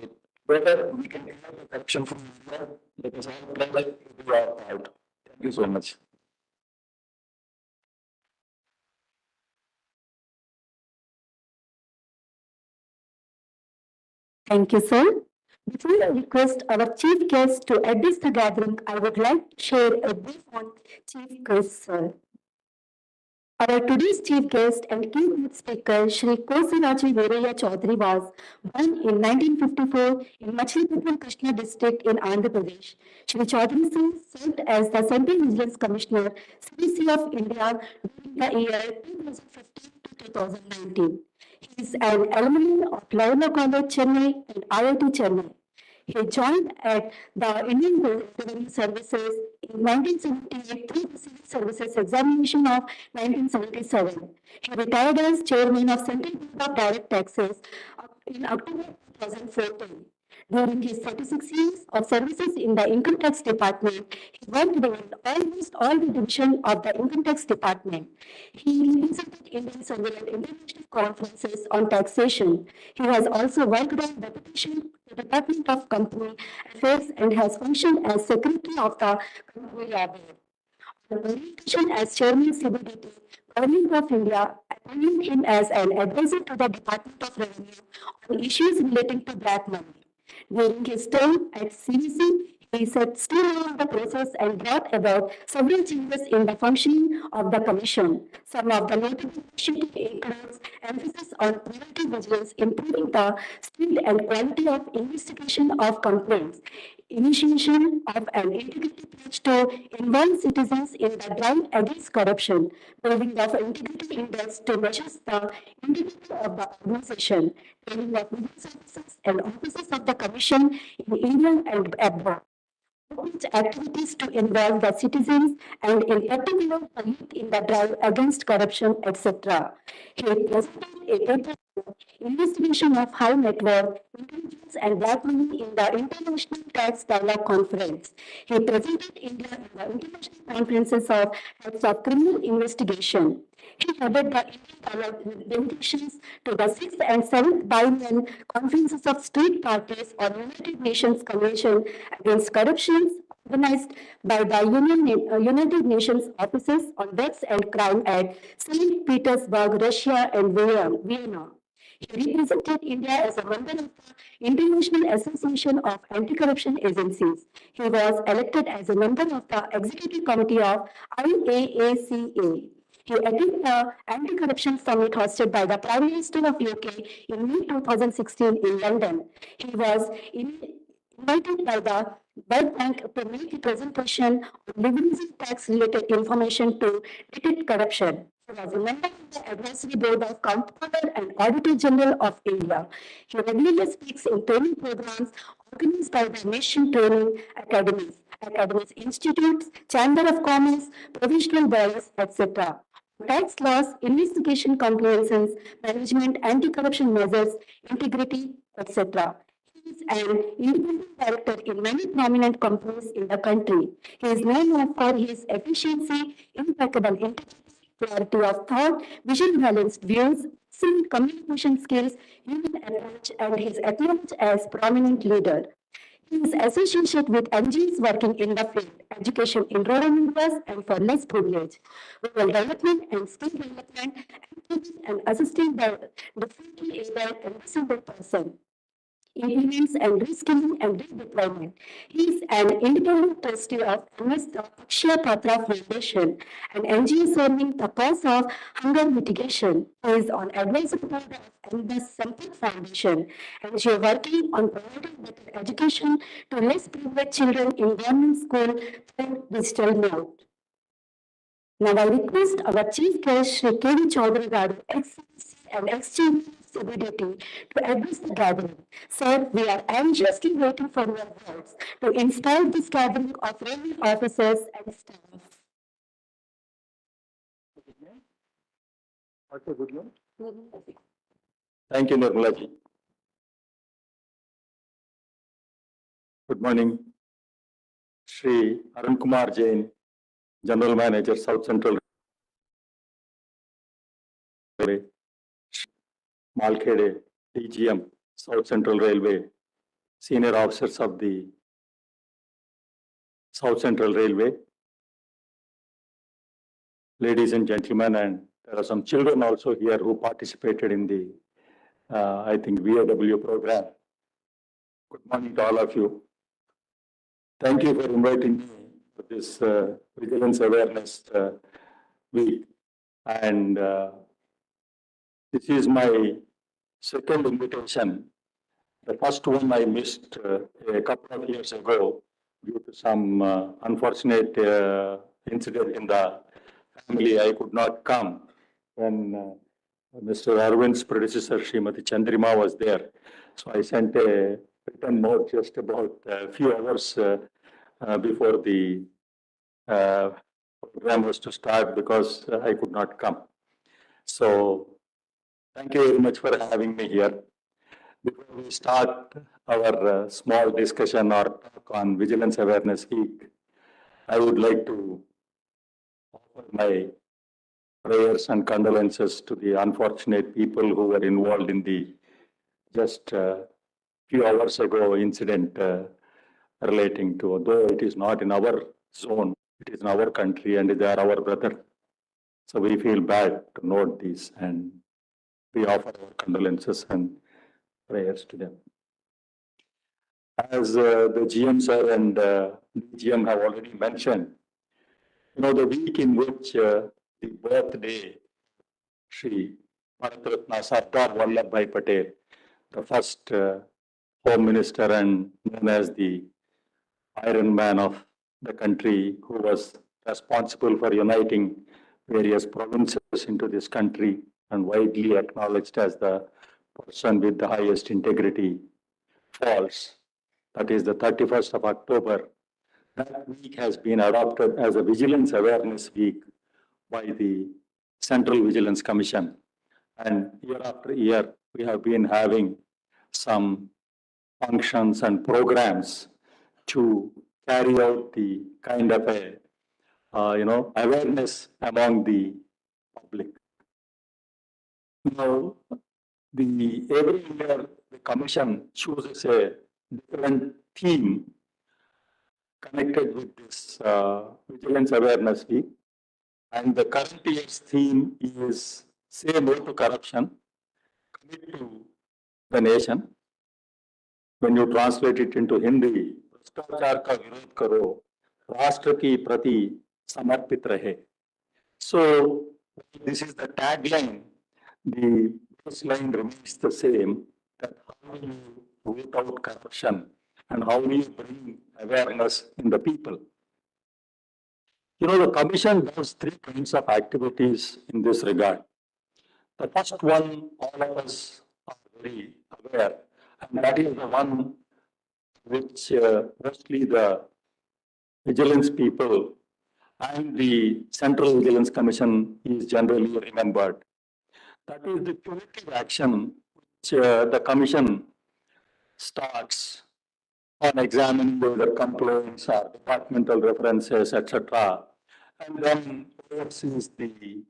whether we can have the corruption from India, let us all play to our part. Thank you so much. Thank you, sir. Before I request our chief guest to address the gathering, I would like to share a brief on chief guest, sir. Our today's chief guest and keynote speaker, Shri Kosiraji Veeraya Chaudhary, was born in 1954 in Machilipatnam, Krishna district in Andhra Pradesh. Shri Chaudhary sir served as the Central Vigilance Commissioner, CBC of India during the year 2015 to 2019. He is an alumni of Loyola College, Chennai and IIT Chennai. He joined at the Indian Revenue Services in 1978 through the Civil Services Examination of 1977. He retired as chairman of Central Board of Direct Taxes in October 2014. During his 36 years of services in the Income Tax Department, he worked in almost all the divisions of the Income Tax Department. He represented India at several international conferences on taxation. He has also worked on deputation to the Department of Company Affairs and has functioned as Secretary of the Company Law Board. On nomination as Chairman CBDT, Government of India appointed him as an advisor to the Department of Revenue on issues relating to black money. During his term at CBC, he set still on the process and brought about several changes in the functioning of the Commission. Some of the notable initiatives includes emphasis on preventive vigilance, improving the speed and quality of investigation of complaints, initiation of an integrity pledge to involve citizens in the drive against corruption, building of integrity index to measure the integrity of the organization, training of business officers and officers of the Commission in India and abroad. Outreach activities to involve the citizens and in particular the youth in the drive against corruption, etc. He presented a paper on investigation of high net worth, intelligence and black money in the International Tax Dialogue Conference. He presented India in the international conferences of heads of criminal investigation. He headed the Indian dialogue delegations to the 6th and 7th biennial conferences of state parties on United Nations Convention against Corruption organized by the United Nations Offices on Drugs and Crime at St. Petersburg, Russia and Vienna. He represented India as a member of the International Association of Anti-Corruption Agencies. He was elected as a member of the Executive Committee of IAACA. He attended the anti-corruption summit hosted by the Prime Minister of UK in May 2016 in London. He was invited by the World Bank to make a presentation on leveraging tax-related information to detect corruption. He was a member of the Advisory Board of Comptroller and Auditor General of India. He regularly speaks in training programs organized by the Nation Training Academies, institutes, Chamber of Commerce, professional bodies, etc. Tax laws, investigation compliances, management, anti-corruption measures, integrity, etc. He is an independent director in many prominent companies in the country. He is known for his efficiency, impeccable integrity, clarity of thought, vision balanced views, excellent communication skills, human approach, and his acknowledged as prominent leader. His association with NGOs working in the field, education in rural areas and for less privilege, rural development and skill development, and assisting the differently abled and disabled person implements and reskilling and redeployment. He is an independent trustee of Akshaya Patra Foundation, an NGO serving the cause of hunger mitigation. He is on advisory board of NBS Sampat Foundation, NGO working on providing better education to less privileged children in government school through digital mode. Now I request our Chief Guest, Shri K.V. Chaudhary Garu, ex-CC and ex-Chairman of its ability to address the gathering. Sir, we are anxiously waiting for your words to inspire this gathering of revenue officers and staff. What's a good name? Thank you, Nirmala ji. Good morning. Shri Arun Kumar Jain, General Manager, South Central Railway. Malkhede, DGM, South Central Railway, senior officers of the South Central Railway. Ladies and gentlemen, and there are some children also here who participated in the, I think, VAW program. Good morning to all of you. Thank you for inviting me to this Vigilance Awareness Week. And this is my second invitation. The first one I missed a couple of years ago due to some unfortunate incident in the family. I could not come when Mr. Arvind's predecessor, Srimati Chandrima, was there. So I sent a written note just about a few hours before the program was to start because I could not come. So thank you very much for having me here. Before we start our small discussion or talk on Vigilance Awareness Week, I would like to offer my prayers and condolences to the unfortunate people who were involved in the just few hours ago incident relating to, though it is not in our zone, it is in our country and they are our brother. So we feel bad to note this and we offer our condolences and prayers to them. As the GM sir and DGM have already mentioned, the week in which the birthday Shri Bharat Sardar Vallabhbhai Patel, the first Home Minister and known as the Iron Man of the country, who was responsible for uniting various provinces into this country and widely acknowledged as the person with the highest integrity, falls. That is the 31st of October. That week has been adopted as a Vigilance Awareness Week by the Central Vigilance Commission. And year after year, we have been having some functions and programs to carry out the kind of a, awareness among the public. Now, every year, the commission chooses a different theme connected with this Vigilance Awareness Week. And the current year's theme is Say No to Corruption, Commit to the Nation. When you translate it into Hindi, भ्रष्टाचार का विरोध करो, राष्ट्र की प्रति समर्पित रहे. So this is the tagline. The baseline remains the same, that how do you root out corruption and how do you bring awareness in the people. The commission does three kinds of activities in this regard. The first one, all of us are very aware, and that is the one which mostly the vigilance people and the Central Vigilance Commission is generally remembered. That is the punitive action which the commission starts on examining whether complaints or departmental references, etc., and then oversees the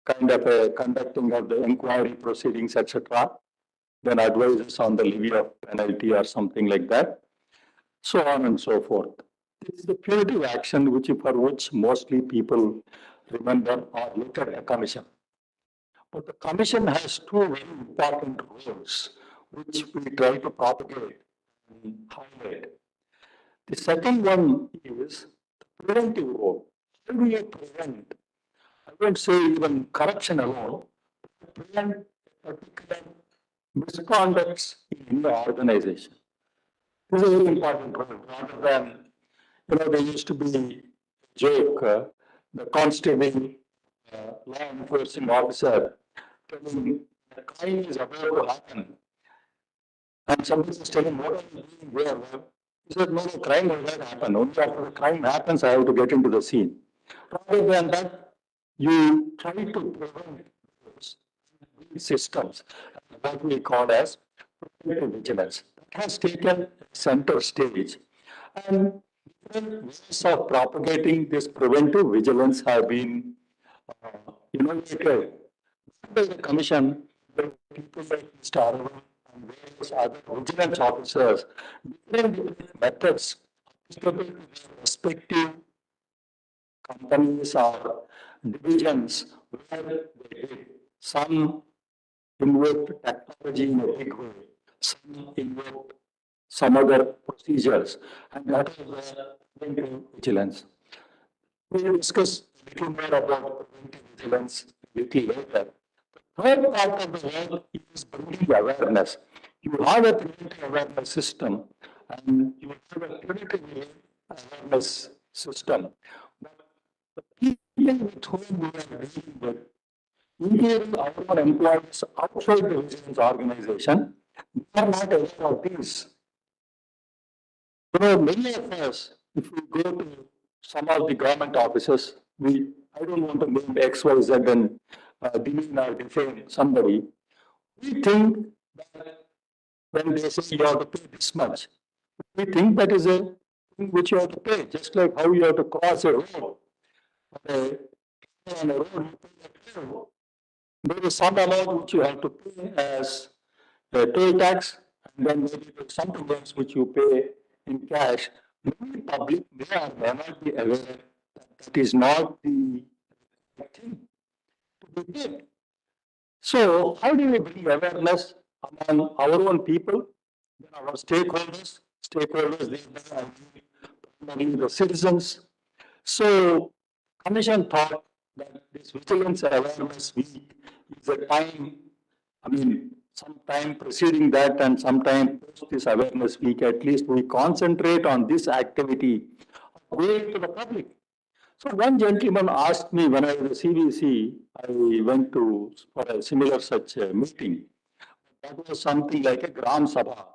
kind of conducting of the inquiry proceedings, etc., then advises on the levy of penalty or something like that, so on and so forth. This is the punitive action for which mostly people remember or look at the commission. But the commission has two very important roles which we try to propagate and highlight. The second one is the preventive role. How do you prevent, I won't say even corruption alone, but prevent particular misconducts in the organization? This is a very important role. Rather than, there used to be a joke, the constable, law enforcement officer telling a crime is about to happen, and somebody is telling, what are you doing there? He said, no, the crime will not happen. Only after the crime happens, I have to get into the scene. Rather than that, you try to prevent these systems, what we call as preventive vigilance. That has taken center stage. And different ways of propagating this preventive vigilance have been innovated by the commission, by people like Mr. Arvind and various other vigilance officers, different methods applicable to their respective companies or divisions where they did. Some invoked technology in a big way, some invoked some other procedures, and that is where preventive vigilance. We will discuss a little more about preventive vigilance a little later. The third part of the work is building awareness. You have a preventive awareness system, and you have a preventive awareness system. But the people with whom we are dealing with, including our own employees outside the vigilance organization, they are not aware of these. Many of us, if we go to some of the government offices, I don't want to name X, Y, Z and demean or defame somebody. We think that when they say you have to pay this much, we think that is a thing which you have to pay, just like how you have to cross a road. On a road, you pay a toll. There is some amount which you have to pay as a toll tax, and then maybe something else which you pay in cash. Many public may not be aware that is not the thing to be paid. So, how do we bring awareness among our own people, then our stakeholders, primarily the citizens? So, Commission thought that this Vigilance Awareness Week is a time, some time preceding that and sometime post this Awareness Week, at least we concentrate on this activity of going to the public. So one gentleman asked me when I was at CBC, I went to for a similar such meeting. That was something like a Gram Sabha.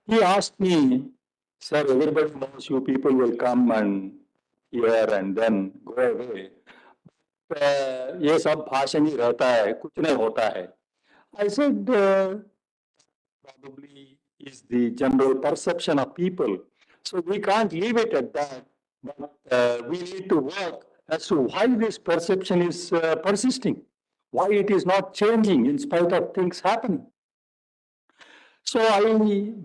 He asked me, sir, everybody knows you people will come and hear and then go away. ये सब भाषण ही रहता है, कुछ नहीं होता है. I said, probably is the general perception of people. So we can't leave it at that, but we need to work as to why this perception is persisting, why it is not changing in spite of things happening. So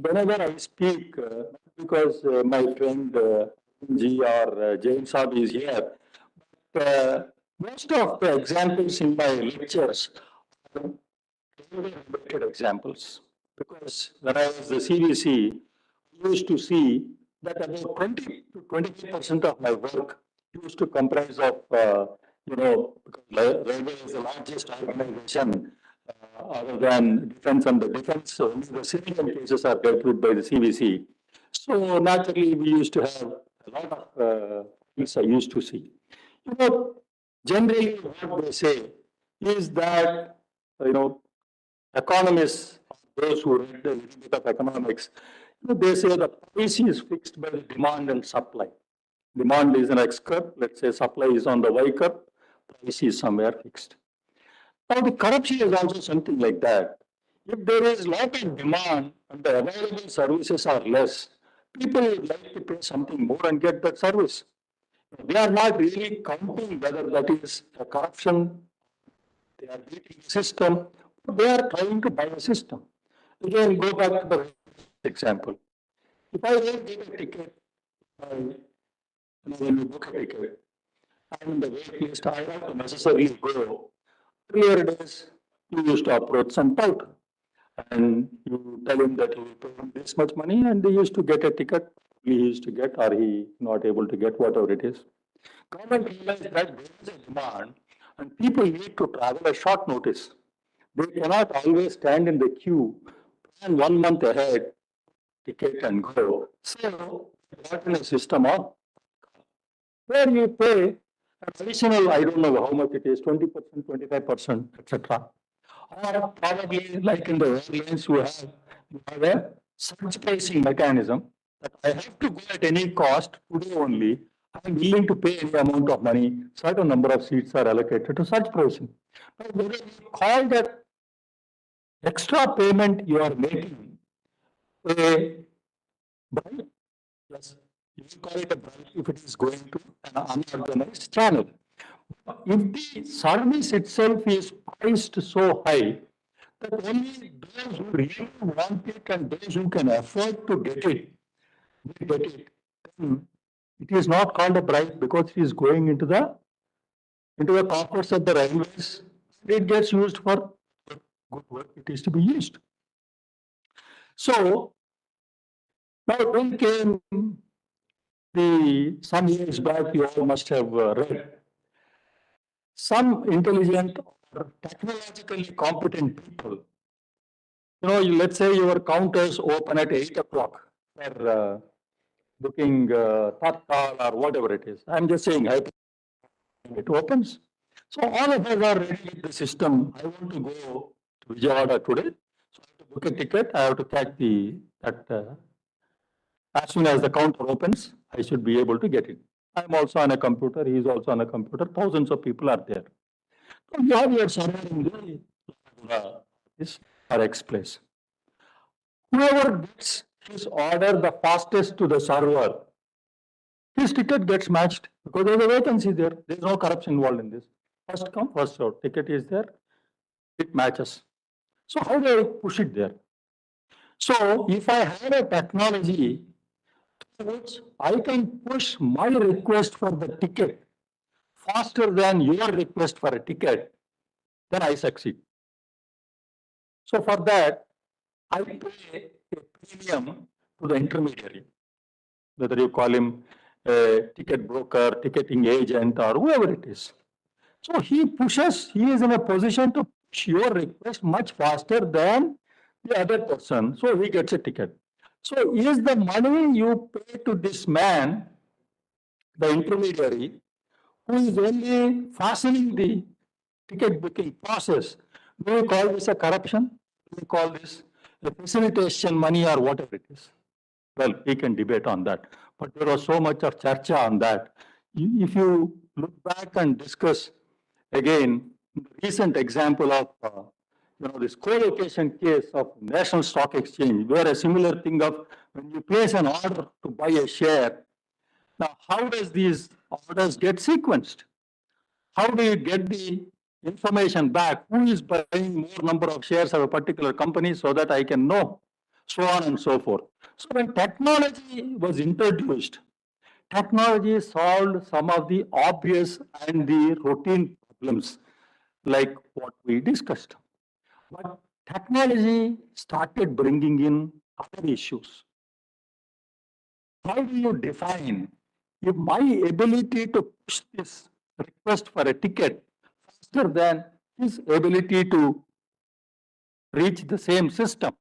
whenever I speak, because my friend G or Jain Saab is here, most of the examples in my lectures are related examples. Because when I was the CVC, I used to see that about 20 to 25% of my work used to comprise of, because railway is the largest organization other than defense and the defense, so only the civilian cases are dealt with by the CVC. So naturally, we used to have a lot of things I used to see. Generally what they say is that, economists, those who read a little bit of economics, they say the price is fixed by the demand and supply. Demand is an X curve, let's say supply is on the Y curve, price is somewhere fixed. Now the corruption is also something like that. If there is lot of demand and the available services are less, people would like to pay something more and get that service. They are not really counting whether that is a corruption, they are beating the system, they are trying to buy a system. Again, go back to the example. If I will get a ticket, when you book a ticket, I'm in the wait list, I have to necessarily go. Earlier days, you used to approach some tout and you tell him that you will pay him this much money and they used to get a ticket he used to get or he not able to get whatever it is. Government realized that there is a demand and people need to travel a short notice. They cannot always stand in the queue, plan 1 month ahead, ticket and go. So, got in a system of where you pay an additional, I don't know how much it is, 20%, 25%, etc. Or probably like in the airlines, you have a surge pricing mechanism that I have to go at any cost today only. I'm willing to pay any amount of money. Certain number of seats are allocated to such pricing. Now, whether you call that extra payment you are making a bribe, yes, you will call it a bribe if it is going to an unorganized channel. If the service itself is priced so high that only those who really want it and those who can afford to get it will get it, then it is not called a bribe because it is going into the coffers of the railways. It gets used for good work. It is to be used. So now then came the some years back. You all must have read some intelligent or technologically competent people. Let's say your counters open at 8 o'clock for booking Tatkal or whatever it is. I'm just saying, it opens. So all of us are ready with the system. I want to go to Vijayawada today. So I have to book a ticket. I have to catch as soon as the counter opens, I should be able to get it. I'm also on a computer. He is also on a computer. Thousands of people are there. So you have your server in this or X place. Whoever gets his order the fastest to the server, his ticket gets matched because there's a vacancy there. There's no corruption involved in this. First come, first served. Ticket is there, it matches. So how do I push it there? So if I have a technology through which I can push my request for the ticket faster than your request for a ticket, then I succeed. So for that, I pay a premium to the intermediary, whether you call him a ticket broker, ticketing agent, or whoever it is. So he is in a position to push your request much faster than the other person. So he gets a ticket. So is the money you pay to this man, the intermediary, who is only fastening the ticket booking process, do you call this a corruption? Do you call this a facilitation money or whatever it is? Well, we can debate on that. But there was so much of charcha on that. If you look back and discuss again the recent example of this co-location case of National Stock Exchange, where a similar thing of when you place an order to buy a share, now how does these orders get sequenced? How do you get the information back? Who is buying more number of shares of a particular company so that I can know? So on and so forth. So when technology was introduced, technology solved some of the obvious and the routine problems like what we discussed. But technology started bringing in other issues. How do you define if my ability to push this request for a ticket faster than his ability to reach the same system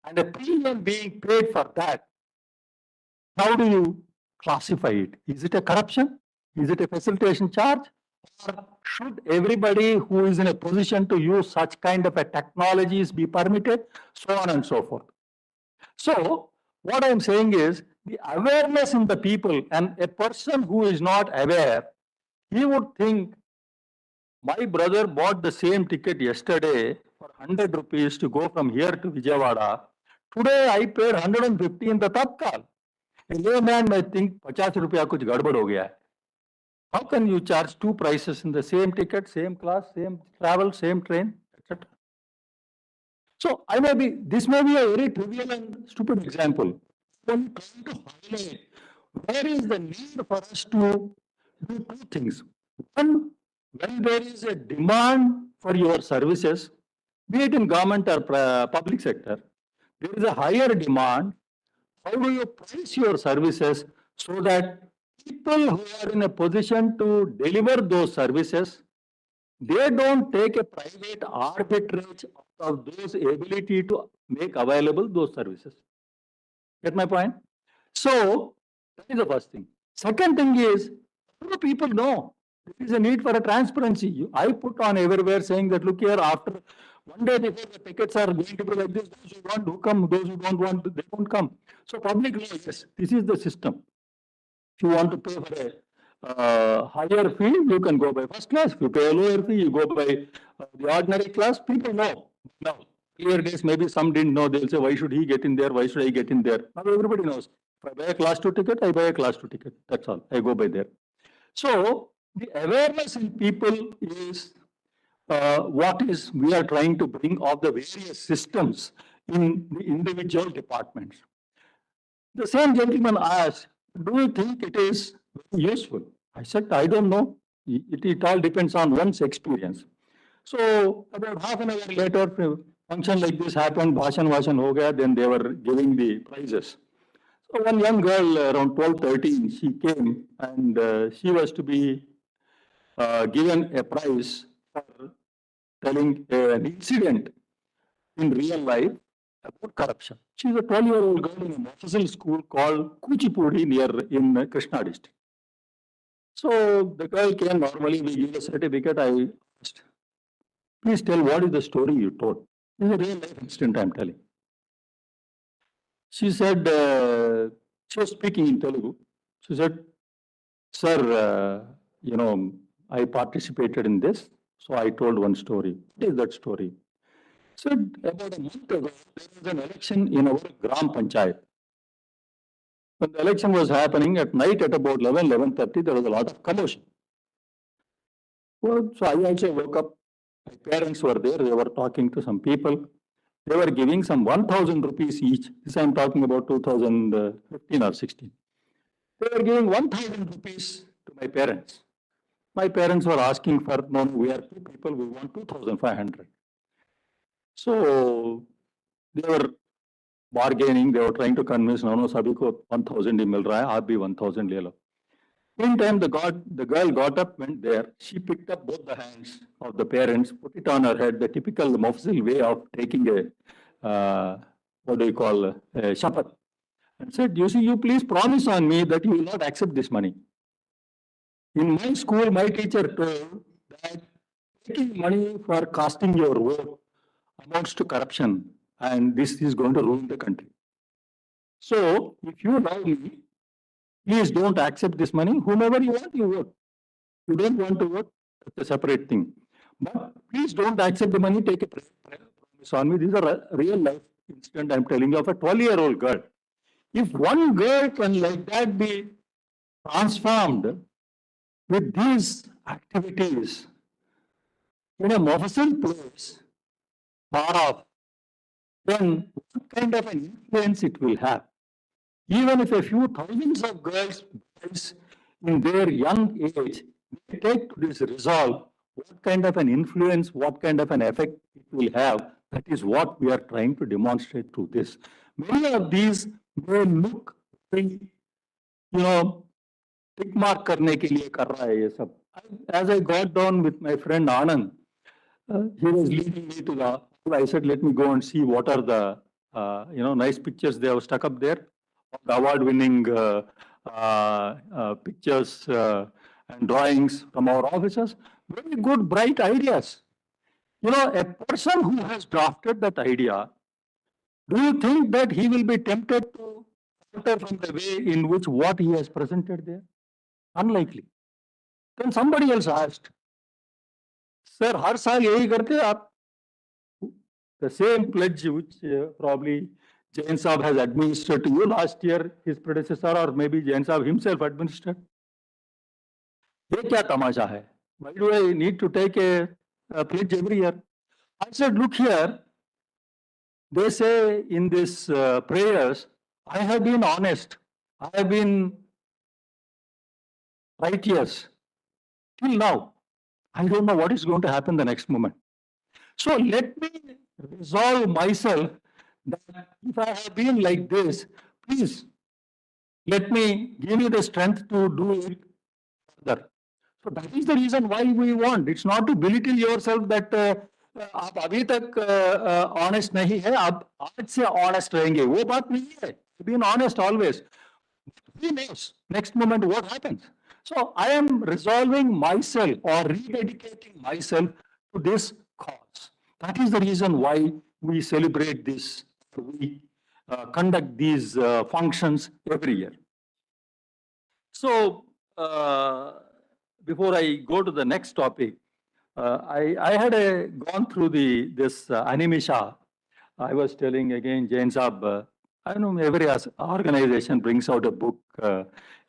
and a premium being paid for that? How do you classify it? Is it a corruption? Is it a facilitation charge? Or should everybody who is in a position to use such kind of a technologies be permitted? So on and so forth. So what I'm saying is the awareness in the people, and a person who is not aware, he would think my brother bought the same ticket yesterday for 100 rupees to go from here to Vijayawada. Today I paid 150 in the Tatkal. A layman may think 50 rupiya kuch gadbad ho gaya hai. How can you charge two prices in the same ticket, same class, same travel, same train, etc.? So this may be a very trivial and stupid example. I'm trying to highlight where is the need for us to do two things. One, when there is a demand for your services, be it in government or public sector, there is a higher demand. How do you price your services so that people who are in a position to deliver those services, they don't take a private arbitrage of those ability to make available those services. Get my point? So that is the first thing. Second thing is, how do people know There is a need for a transparency. I put on everywhere saying that, look here, after one day before the tickets are going to be like this, those who want to come, those who don't want, they don't come. So public law, yes, this is the system. If you want to pay for a higher fee, you can go by first class. If you pay a lower fee, you go by the ordinary class. People know now. Earlier days, maybe some didn't know. They'll say, why should he get in there? Why should I get in there? Now everybody knows. If I buy a class 2 ticket, I buy a class 2 ticket. That's all. I go by there. So the awareness in people is what is we are trying to bring of the various systems in the individual departments. The same gentleman asked, do you think it is very useful? I said, I don't know. It all depends on one's experience. So about half an hour later, a function like this happened, Bhashan ho gaya, then they were giving the prizes. So one young girl around 12, 13, she came and she was to be given a prize for telling an incident in real life about corruption. She's a 12-year-old girl in a Mofussil school called Kuchipudi in Krishna district. So the girl came, normally we give a certificate. I asked, please tell what is the story you told. This is a real life incident I'm telling. She said, she was speaking in Telugu. She said, sir, I participated in this. So I told one story. What is that story? Said about a month ago, there was an election in our Gram Panchayat. When the election was happening at night at about 11:30, there was a lot of commotion. Well, so I also woke up. My parents were there. They were talking to some people. They were giving some 1,000 rupees each. This I'm talking about 2015 or 16. They were giving 1,000 rupees to my parents. My parents were asking for, no, we are two people, we want 2,500. So they were bargaining, they were trying to convince, no, sabhi ko 1,000 ही मिल रहा है, आप भी 1,000 ले लो. Meantime, the girl got up, went there. She picked up both the hands of the parents, put it on her head, the typical Mofussil way of taking a, what do you call, a shapat, and said, you see, you please promise on me that you will not accept this money. In my school, my teacher told that taking money for casting your vote amounts to corruption, and this is going to ruin the country. So, if you love me, please don't accept this money. Whomever you want, you vote. You don't want to vote, that's a separate thing. But please don't accept the money, take a promise on me. This is a real life incident I'm telling you of a 12-year-old girl. If one girl can like that be transformed with these activities in a Mofussil place, far off, then what kind of an influence it will have? Even if a few thousands of girls in their young age take to this resolve, what kind of an influence, what kind of an effect it will have, that is what we are trying to demonstrate through this. Many of these may look very, tick mark करने के लिए कर रहा है ये सब. As I got down with my friend Anand, he was leading me to the, I said, let me go and see what are the, nice pictures they have stuck up there. The award-winning pictures and drawings from our officers. Very good, bright ideas. A person who has drafted that idea, do you think that he will be tempted to alter from the way in which what he has presented there? Unlikely. Then somebody else asked, sir, हर साल यही करते आप? The same pledge which probably Jain Saab has administered to you last year, his predecessor, or maybe Jain Saab himself administered. ये क्या तमाशा है? Why do I need to take a pledge every year? I said, look here, they say in these prayers, I have been honest, I have been righteous till now. I don't know what is going to happen the next moment. So let me resolve myself that if I have been like this, please let me give you the strength to do it further. So that is the reason why we want. It's not to belittle yourself that आप अभी तक honest नहीं है, आप आज से honest रहेंगे. वो बात नहीं है. Being honest always. Who knows next moment what happens? So I am resolving myself or rededicating myself to this cause. That is the reason why we celebrate this, we conduct these functions every year. So before I go to the next topic, I had gone through this Animisha. I was telling again, Jain Saab, I know every organization brings out a book,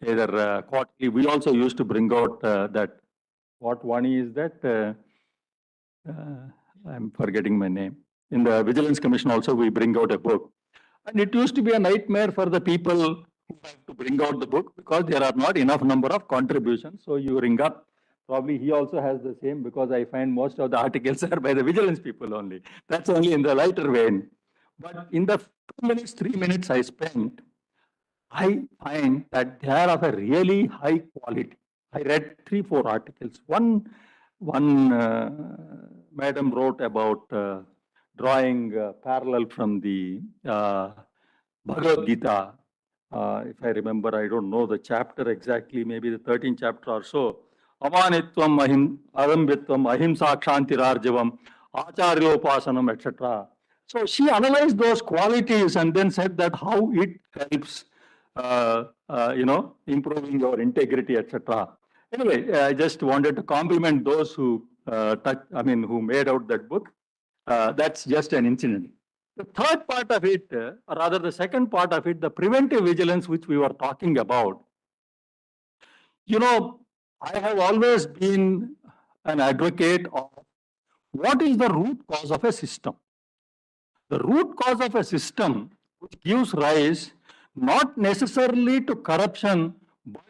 either quarterly. We also used to bring out that, what one is that? I'm forgetting my name. In the Vigilance Commission also, we bring out a book. And it used to be a nightmare for the people who have to bring out the book because there are not enough number of contributions. So you ring up. Probably he also has the same because I find most of the articles are by the vigilance people only. That's only in the lighter vein. But in the 2 minutes, 3 minutes I spent, I find that they are of a really high quality. I read 3-4 articles. One madam wrote about drawing parallel from the Bhagavad Gita. If I remember, I don't know the chapter exactly, maybe the 13th chapter or so. Amanitvam, Adambitvam, Ahimsa Kshantirarjavam, Acharyopasanam, etc. So she analyzed those qualities and then said that how it helps, improving your integrity, etc. Anyway, I just wanted to compliment those who who made out that book. That's just an incident. The third part of it, or rather the second part of it, the preventive vigilance which we were talking about. I have always been an advocate of what is the root cause of a system. The root cause of a system which gives rise not necessarily to corruption, but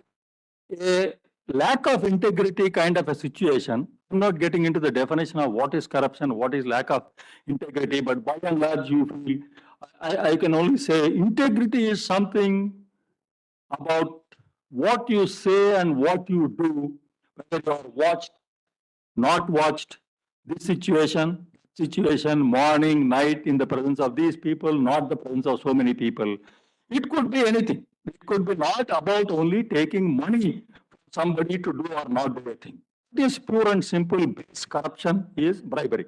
a lack of integrity kind of a situation. I'm not getting into the definition of what is corruption, what is lack of integrity, but by and large, I can only say integrity is something about what you say and what you do, whether you are watched, not watched, this situation, morning, night, in the presence of these people, not the presence of so many people. It could be anything. It could be not about only taking money from somebody to do or not do a thing. This pure and simple base corruption is bribery.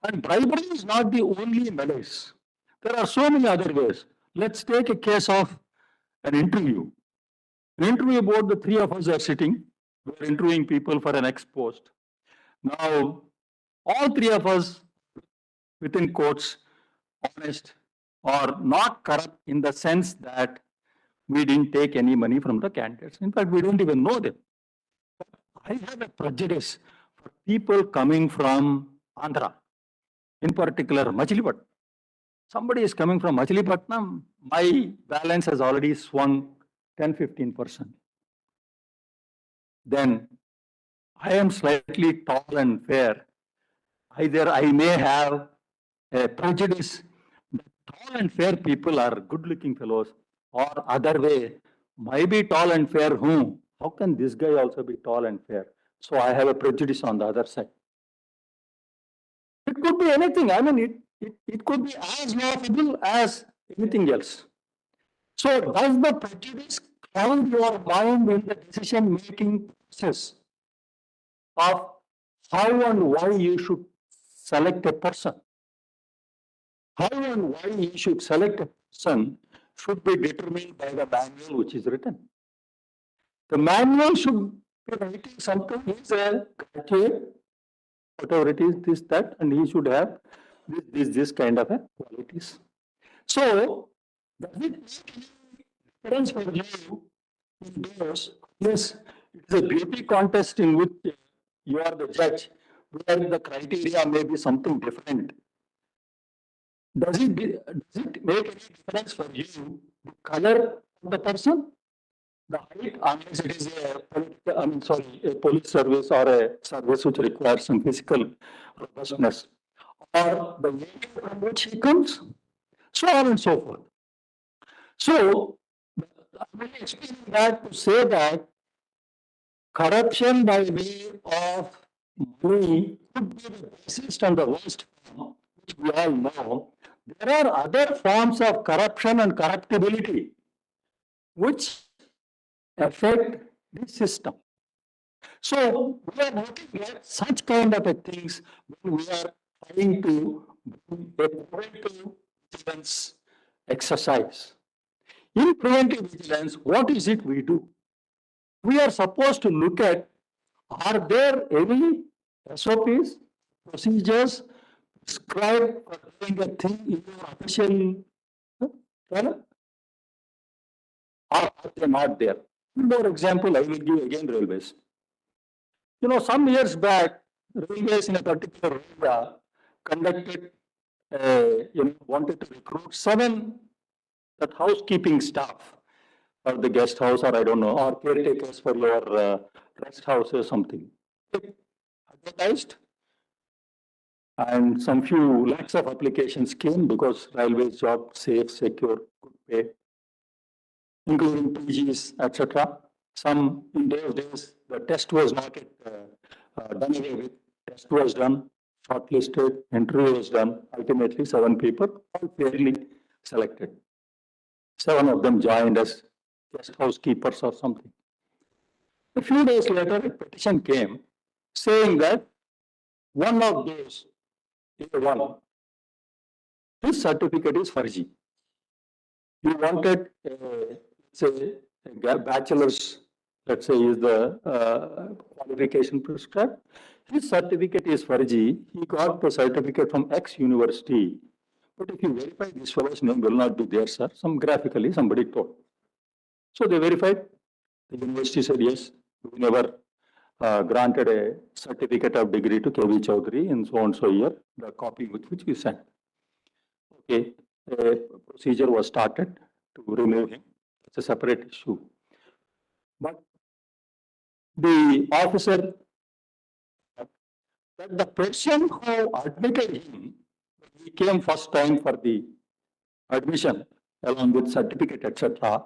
And bribery is not the only malaise. There are so many other ways. Let's take a case of an interview. An interview board, the three of us are sitting. We're interviewing people for an ex post. Now, all three of us, within quotes, honest or not corrupt in the sense that we didn't take any money from the candidates. In fact, we don't even know them. I have a prejudice for people coming from Andhra, in particular Machilipatnam. Somebody is coming from Machilipatnam, my balance has already swung 10-15%. Then I am slightly tall and fair. Either I may have a prejudice that tall and fair people are good-looking fellows, or other way, maybe tall and fair whom? How can this guy also be tall and fair? So I have a prejudice on the other side. It could be anything. I mean, it could be as laughable as anything else. So does the prejudice cloud your mind in the decision-making process of how and why you should select a person? How and why you should select a person should be determined by the manual which is written. The manual should be writing something. He's a graduate, whatever it is, this, that, and he should have this kind of a qualities. So, does it make any difference for you in those? Yes, it is a beauty contest in which you are the judge, where the criteria may be something different. Does it make any difference for you, the color of the person, the height, unless it is a police service or a service which requires some physical robustness, or the nature from which he comes, so on and so forth. So, I'm only explaining that to say that corruption by way of money could be the basis and the worst form, which we all know. There are other forms of corruption and corruptibility which affect the system. So we are looking at such kind of a things when we are trying to do a preventive vigilance exercise. In preventive vigilance, what is it we do? We are supposed to look at, are there any SOPs, procedures prescribed for doing a thing in your official channel? Or are they not there? One more example I will give again, railways. Some years back, railways in a particular area conducted, wanted to recruit 7 that housekeeping staff for the guest house, or I don't know, or caretakers for your rest house or something. They advertised, and some few lakhs of applications came because railways job safe, secure, good pay, including PGs, etc. Some in those days, the test was not done away with. Test was done, shortlisted, interview was done. Ultimately, 7 people, all fairly selected. 7 of them joined as guest housekeepers or something. A few days later, a petition came saying that one of those, one, his certificate is farji. You wanted, say, a bachelor's, let's say, is the qualification prescribed. His certificate is farji. He got the certificate from X university. But if you verify this fellow's name will not be there, sir. Some graphically somebody told. So they verified. The university said, yes, we never granted a certificate of degree to KV Chaudhary in so and so year, the copy with which we sent. Okay, a procedure was started to remove him. It's a separate issue. But the officer, that the person who admitted him, he came first time for the admission along with certificate, etc.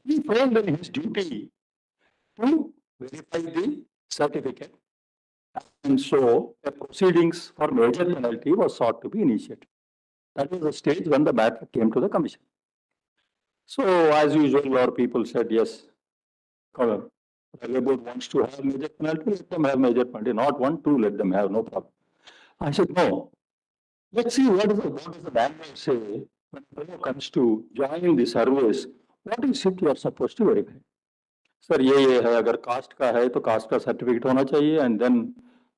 He failed in his duty to verify the certificate. And so a proceedings for major penalty was sought to be initiated. That was the stage when the matter came to the commission. So as usual, our people said, yes, railway board wants to have major penalty, let them have major penalty. Not 1, 2, let them have, no problem. I said, no. Let's see what does the manual say when it comes to joining the service. What is it you are supposed to verify? Sir, ये है, अगर cast का है तो cast का certificate होना चाहिए, and then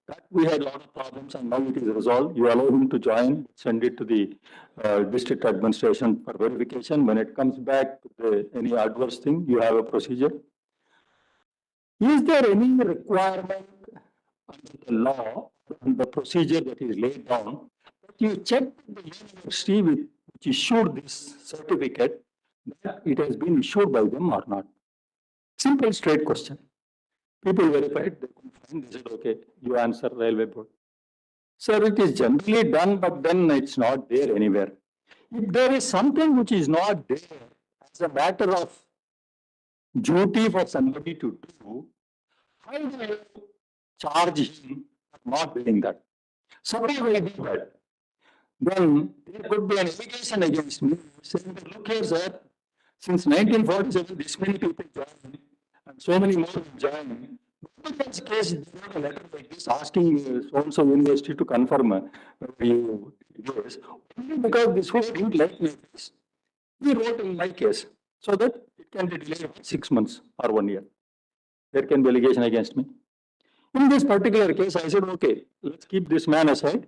that we had a lot of problems and now it is resolved. You allow him to join, send it to the district administration for verification. When it comes back, any adverse thing, you have a procedure. Is there any requirement under the law and the procedure that is laid down that you check the university which issued this certificate that it has been issued by them or not? Simple, straight question. People verified, they could find, they said, okay, you answer railway board. Sir, it is generally done, but then it's not there anywhere. If there is something which is not there as a matter of duty for somebody to do, how do I charge him for not doing that? Somebody will do that. Then there could be an allegation against me saying that, look here, sir, since 1947, this many people joined, and so many more will join. In this case, they wrote a letter like this asking so-and-so university to confirm whether you yes. Only because this fellow didn't like my case, we wrote in my case so that it can be delayed 6 months or 1 year. There can be allegation against me. In this particular case, I said, okay, let's keep this man aside.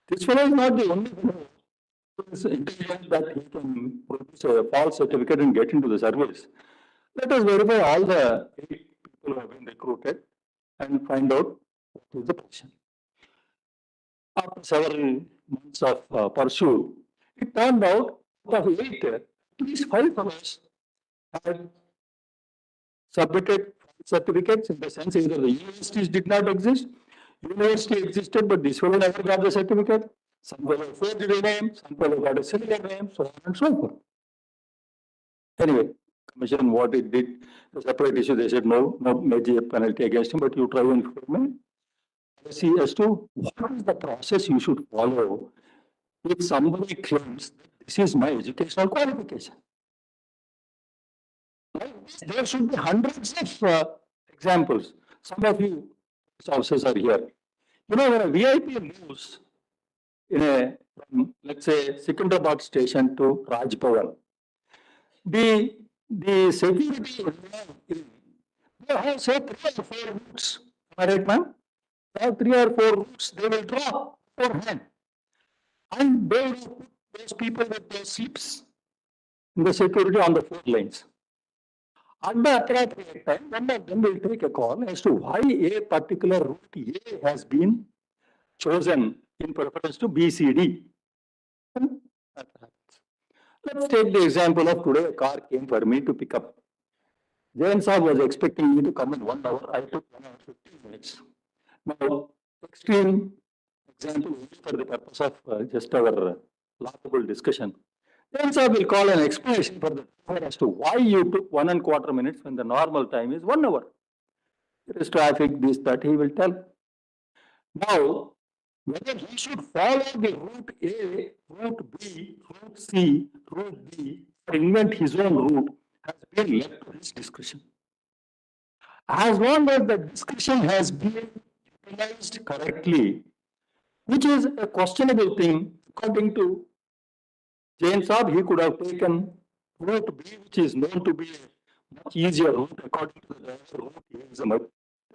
This fellow is not the only fellow who is intelligent that he can produce a false certificate and get into the service. Let us verify all the 8 people who have been recruited and find out what is the position. After several months of pursuit, it turned out of 8, at least 5 fellows had submitted certificates, in the sense either the universities did not exist, university existed, but this fellow never got the certificate. Some fellow forged a name, some fellow got a similar name, so on and so forth. Anyway, commission what it did, the separate issue, they said no major penalty against him, but you try and see as to what is the process you should follow if somebody claims that this is my educational qualification. There should be hundreds of examples. Some of you officers are here. You know, when a VIP moves from, let's say, Secunderabad station to Raj Bhavan, the security they have say 3 or 4 routes. Am I right, ma'am? They have 3 or 4 routes. They will draw beforehand, and they will put those people with their slips in the security on the 4 lanes. At the appropriate time, one of them will take a call as to why a particular route A has been chosen in preference to B, C, D. Let's take the example of today. A car came for me to pick up. Jain Saab was expecting me to come in 1 hour. I took 1 hour 15 minutes. Now, extreme example only for the purpose of just our laughable discussion. Jain Saab will call an explanation for the driver as to why you took 1¼ minutes when the normal time is 1 hour. There is traffic, this, that, he will tell. Now, whether he should follow the route A, route B, route C, route D, or invent his own route has been left to his discretion. As long as the discretion has been utilized correctly, which is a questionable thing, according to Jain Saab, he could have taken route B, which is known to be a much easier route, according to the driver route A is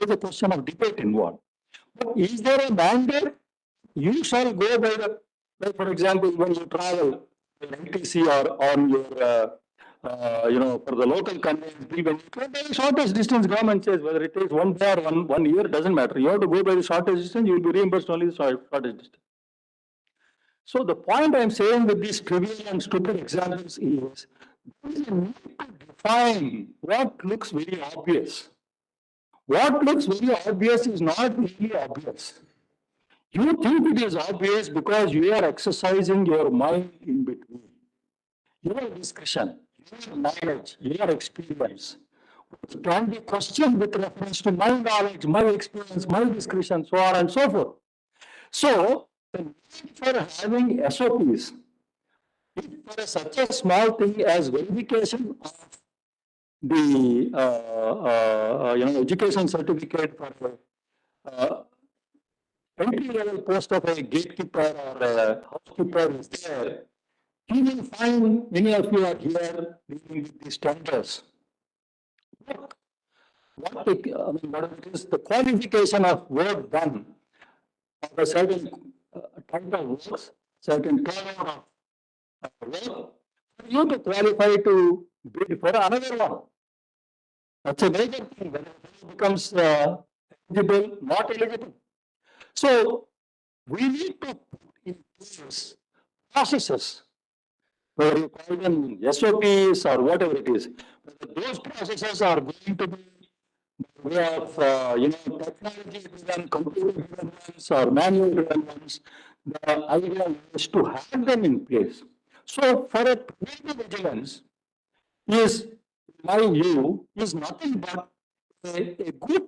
there's a question of debate involved. But is there a mandate? You shall go by the, like for example, when you travel in NTC or on your, for the local conveyance, when you go by the shortest distance, government says whether it takes 1 day or one year, doesn't matter. You have to go by the shortest distance, you will be reimbursed only the shortest distance. So the point I'm saying with these trivial and stupid examples is, there is a need to define what looks very obvious. What looks very obvious is not really obvious. You think it is obvious because you are exercising your mind in between. Your discretion, your knowledge, your experience, which can be questioned with reference to my knowledge, my experience, my discretion, so on and so forth. So, the need for having SOPs, if for such a small thing as verification of the education certificate for entry level post of a gatekeeper or a housekeeper is there, you will find many of you are here dealing with these tenders. What it is, the qualification of work done of a certain type of works, certain turnover of work, for you to qualify to bid for another one. That's a major thing, whether it becomes eligible, not eligible. So, we need to put in place processes, whether you call them SOPs or whatever it is, whether those processes are going to be by way of technology driven, computer driven ones or manual driven ones. The idea is to have them in place. So, for a preventive vigilance is, in my view, is nothing but a good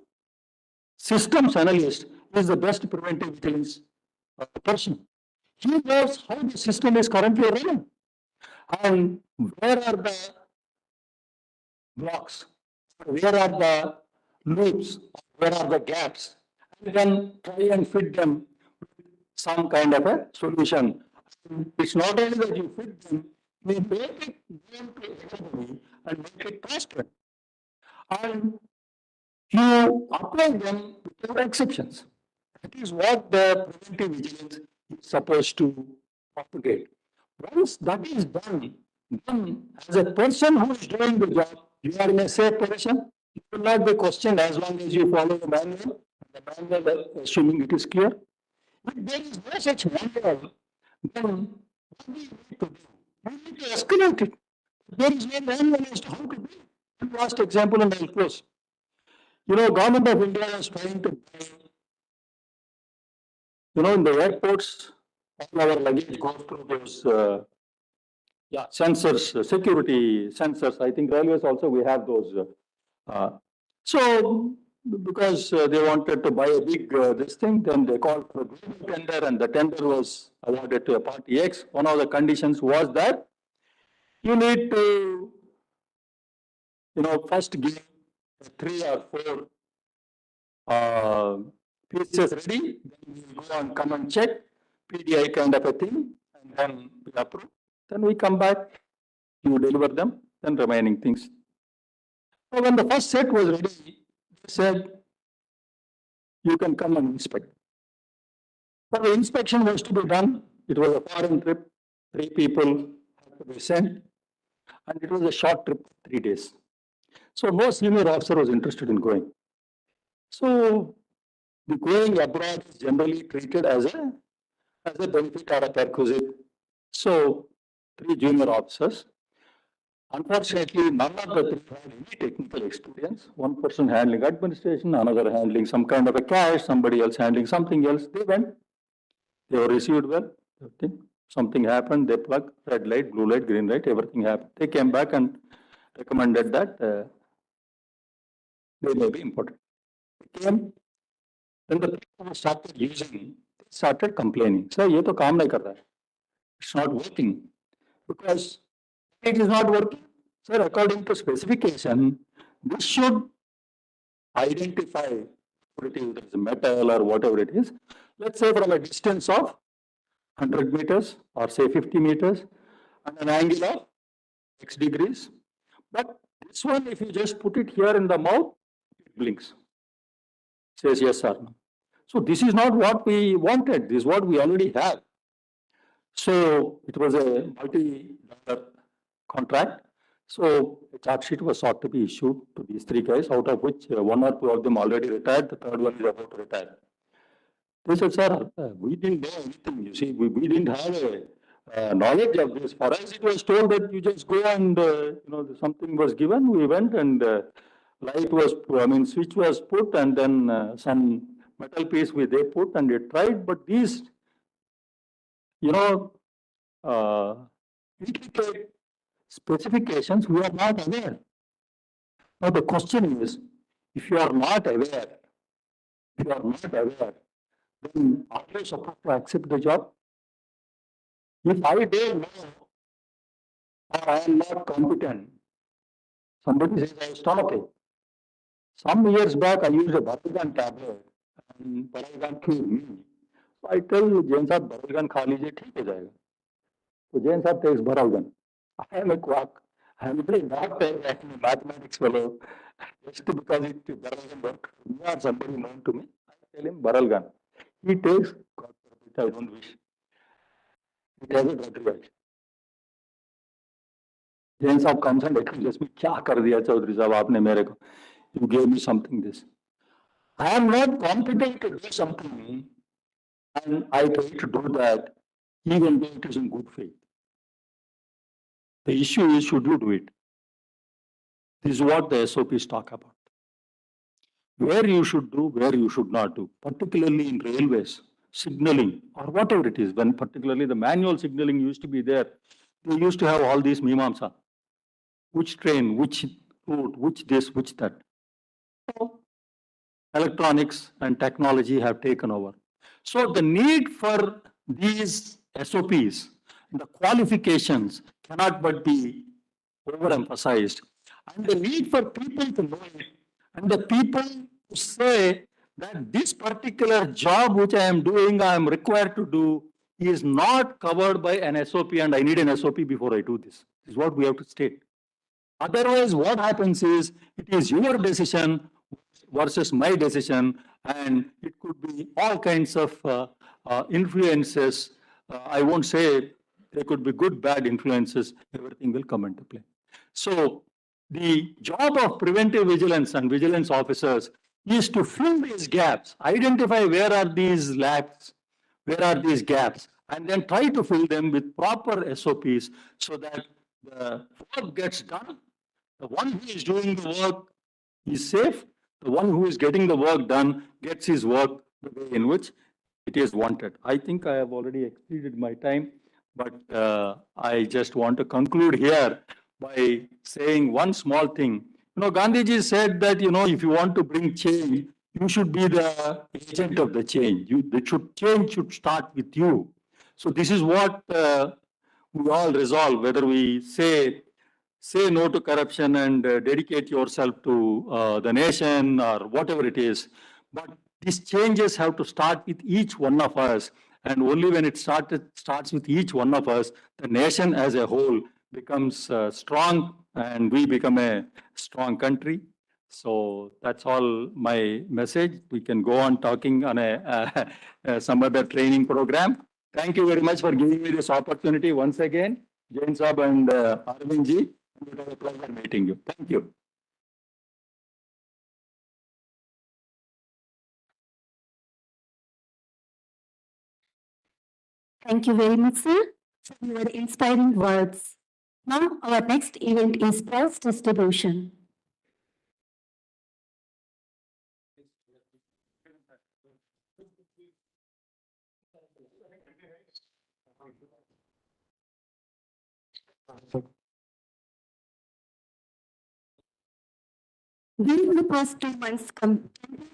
systems analyst is the best preventive vigilance person. He knows how the system is currently running and where are the blocks, where are the loops, where are the gaps, and then try and fit them with some kind of a solution. It's not only that you fit them, you make it known to everybody and make it transparent. And you apply them without exceptions. That is what the preventive vigilance is supposed to propagate. Once that is done, then as a person who is doing the job, you are in a safe position. You will not be questioned as long as you follow the manual, assuming it is clear. If there is no such manual, then what do you need to do? You need to escalate it. There is no manual as to how to do it. One last example and I will close. Government of India is trying to buy, in the airports, all our luggage goes through those sensors, security sensors. I think railways also we have those. So, because they wanted to buy a big this thing, then they called for a global tender, and the tender was awarded to a party X. One of the conditions was that you need to, first give 3 or 4 piece is ready, then we will go and come and check, PDI kind of a thing, and then we approve. Then we come back, you deliver them, then remaining things. So when the first set was ready, they said, you can come and inspect. But the inspection was to be done. It was a foreign trip, 3 people had to be sent, and it was a short trip, 3 days. So no senior officer was interested in going. So the going abroad is generally treated as a benefit or a perquisite. So 3 junior officers. Unfortunately, none of the 3 had any technical experience. One person handling administration, another handling some kind of a cash, somebody else handling something else. They went. They were received well. Something happened. They plugged red light, blue light, green light. Everything happened. They came back and recommended that they may be important. They came. Then the people who started using, started complaining. Sir, ये तो काम नहीं कर रहा है. It's not working. Because it is not working. Sir, according to specification, this should identify whether it is metal or whatever it is. Let's say from a distance of 100 meters or say 50 meters and an angle of X degrees. But this one, if you just put it here in the mouth, it blinks. Says yes or no. So this is not what we wanted. This is what we already have. So it was a multi-dollar contract. So a charge sheet was sought to be issued to these 3 guys, out of which 1 or 2 of them already retired. The 3rd one is about to retire. They said, sir, we didn't know anything. You see, we didn't have a knowledge of this. For us, it was told that you just go and, something was given. We went and light was, switch was put, and then some metal piece they put and they tried. But these, intricate specifications, we are not aware. Now the question is, if you are not aware, then are you supposed to accept the job? If I don't know or I am not competent, somebody says I stop it. Some years back, I used a Baralgan tablet and Baralgan cured me. So I tell Jain Sahab, Baralgan खा लीजिए ठीक हो जाएगा. So Jain Sahab takes Baralgan. I am a quack. I am not a mathematics fellow. Just because it Baralgan work, or somebody known to me, I tell him Baralgan. He takes, God forbid, I don't wish. It has a drug reaction. Jain Sahab comes and accuses me, क्या कर दिया चौधरी साहब आपने मेरे को? You gave me something this. I am not competent to do something, and I try to do that, even though it is in good faith. The issue is, should you do it? This is what the SOPs talk about. Where you should do, where you should not do, particularly in railways, signaling, or whatever it is, when particularly the manual signaling used to be there, they used to have all these mimamsa. Which train, which route, which this, which that. So, electronics and technology have taken over. So the need for these SOPs, the qualifications cannot but be overemphasized. And the need for people to know it, and the people to say that this particular job which I am doing, I am required to do, is not covered by an SOP, and I need an SOP before I do this. This is what we have to state. Otherwise, what happens is, it is your decision versus my decision, and it could be all kinds of influences. I won't say there could be good, bad influences. Everything will come into play. So the job of preventive vigilance and vigilance officers is to fill these gaps, identify where are these laps, where are these gaps, and then try to fill them with proper SOPs so that the work gets done. The one who is doing the work is safe. The one who is getting the work done gets his work the way in which it is wanted. I think I have already exceeded my time, but I just want to conclude here by saying one small thing. Gandhiji said that, if you want to bring change, you should be the agent of the change. Change should start with you. So this is what we all resolve, whether we say no to corruption and dedicate yourself to the nation or whatever it is. But these changes have to start with each one of us. And only when it starts with each one of us, the nation as a whole becomes strong and we become a strong country. So that's all my message. We can go on talking on some other training program. Thank you very much for giving me this opportunity once again, Jain Saab and Arvind ji. It was a pleasure meeting you. Thank you. Thank you very much, sir, for your inspiring words. Now, our next event is prize distribution. During the past 2 months,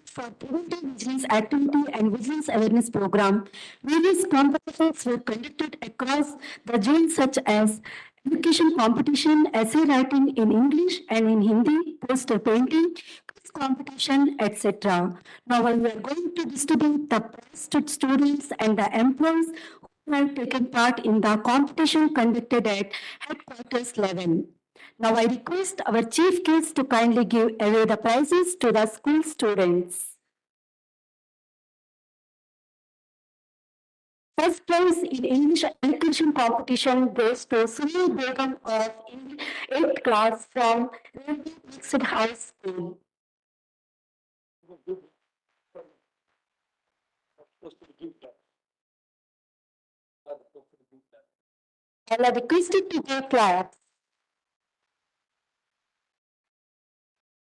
for preventive vigilance activity and vigilance awareness program, various competitions were conducted across the zones such as education competition, essay writing in English and in Hindi, poster painting, quiz competition, etc. Now we are going to distribute the prize to students and the employees who have taken part in the competition conducted at headquarters level. Now I request our chief guest to kindly give away the prizes to the school students. First prize in English elocution competition goes to Sunil Begum of 8th class from Railway Mixed High School. And I requested to give claps.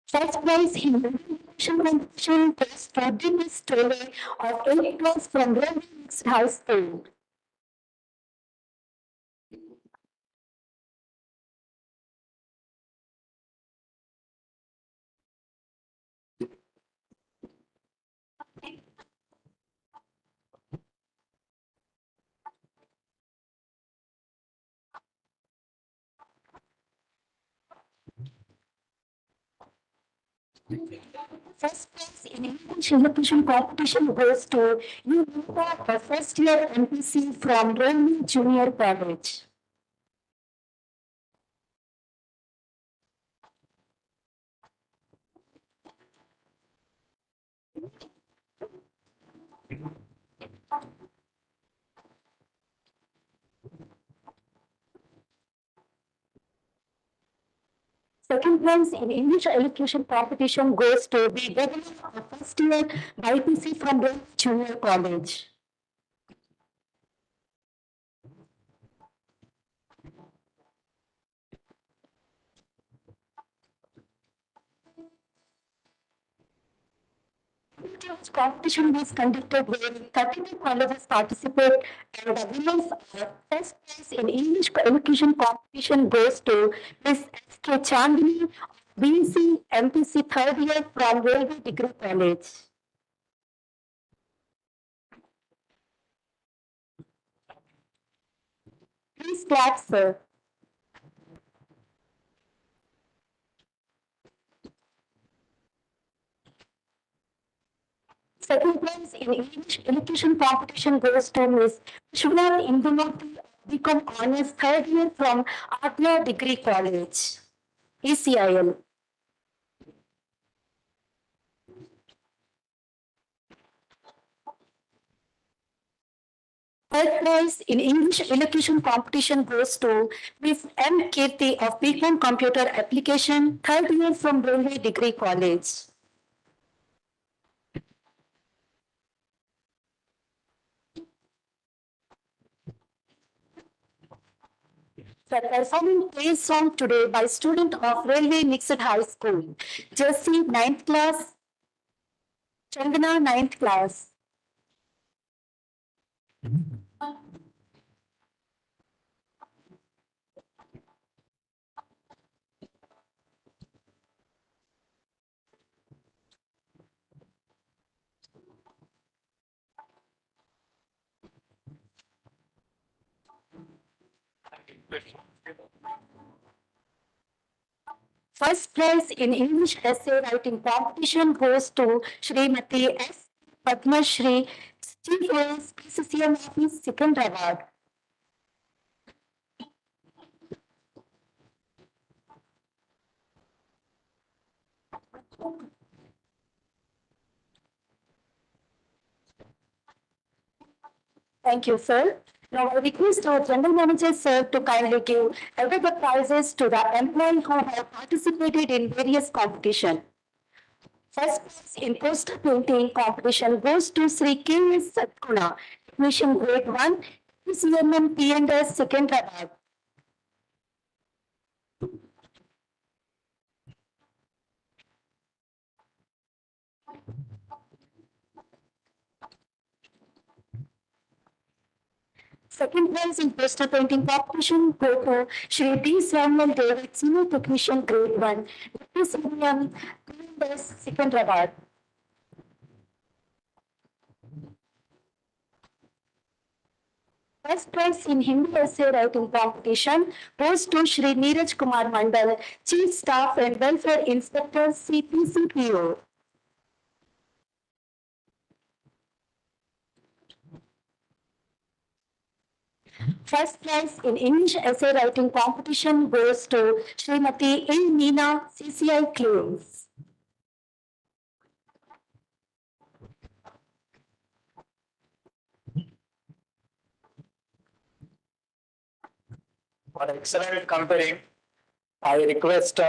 First prize in elocution competition goes to Dennis Tole of 8th class from Railway Mixed High School. First place in English elocution competition goes to Yunuka, the first year MPC from Railway Junior College. Second place in English elocution competition goes to B. W, the first year BPC from Railway Junior College. This competition was conducted where 32 colleges participate and the winners of first place in English elocution competition goes to Ms. S.K. Chandni, BC MPC third year from Railway Degree College. Please clap, sir. Second place in English elocution competition goes to Ms. Vishwanath Indumurthy, BCom Honors third year from Adya Degree College, ECIL. Third prize in English elocution competition goes to Ms. M. Kirti of BCom Computer Application, third year from Railway Degree College. The performing praise song today by student of Railway Mixed High School, Jessie, 9th class, Chandana, 9th class. First prize in English essay writing competition goes to Srimati S. Padma Shri, Chief AS, PCCM Office, Secunderabad. Thank you, sir. Now I request our General Manager, sir, to kindly give away the prizes to the employees who have participated in various competitions. First prize in poster painting competition goes to Sri K.S. Satkuna, Technician Grade 1, PCMM P&S, Secunderabad. Second prize in poster painting competition go to Shri D. Samuel David, Senior Technician Grade 1, PCMM P&S, Secunderabad. First prize in Hindi essay writing competition goes to Shri Neeraj Kumar Mandal, Chief Staff and Welfare Inspector, CPCPO. First prize in English essay writing competition goes to Srimati A. Meena, CCI Claims. For excellent comparing, I request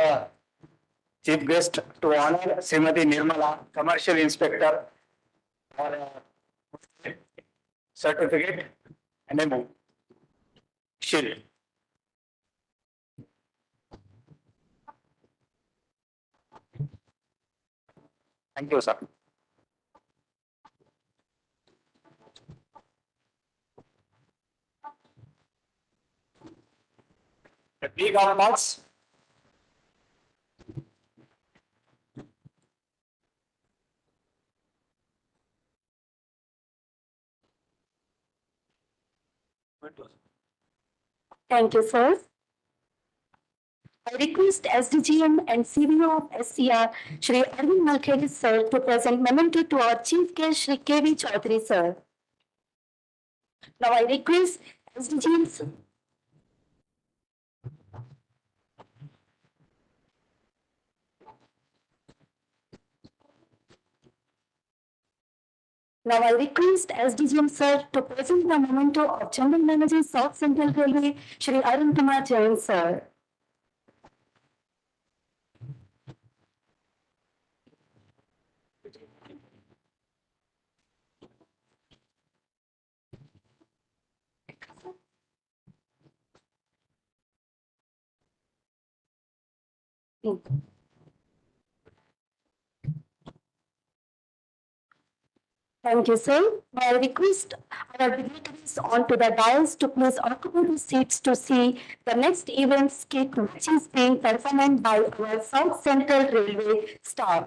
Chief Guest to honor Srimati Nirmala, Commercial Inspector, for a certificate and a shield. Thank you, sir. The big marks. Thank you, sir. I request SDGM and CBO of SCR, Shri Arvind Malkheri, sir, to present memento to our Chief Guest, Shri K.V. Chaudhary, sir. Now I request SDGM, sir. Now I request SDGM, sir, to present the memento of General Manager, South Central Railway, Shri Arun Kumar Jain, sir. Thank you, sir. I request our dignitaries onto the dais to please occupy the seats to see the next event skit, which is being performed by our South Central Railway staff.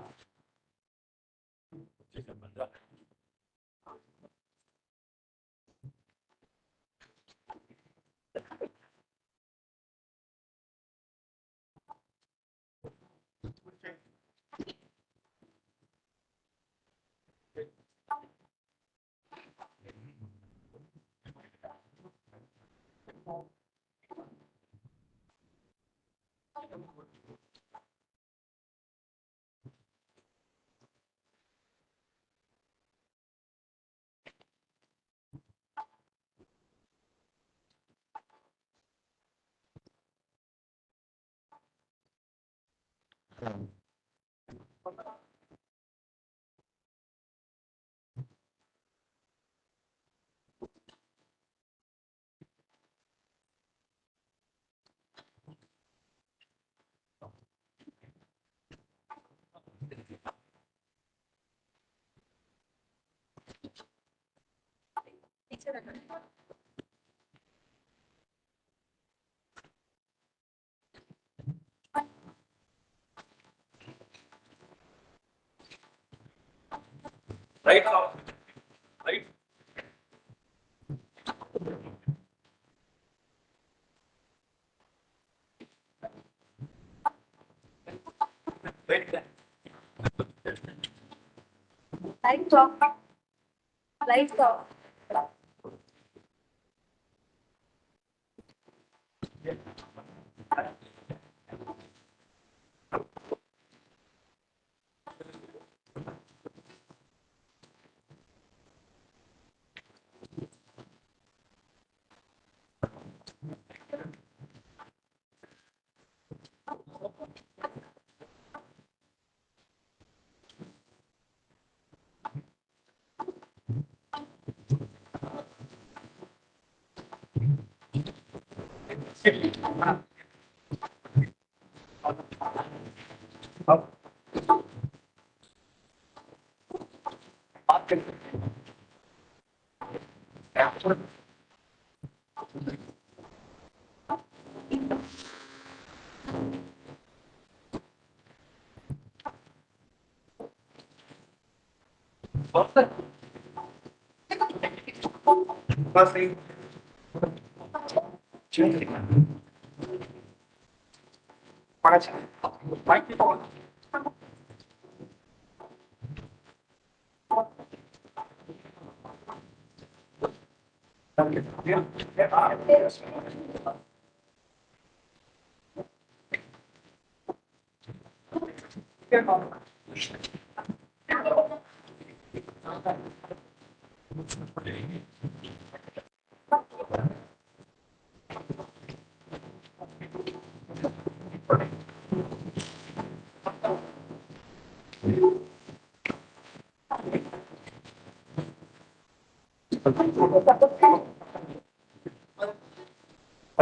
Right now. Right. Light off. Light off.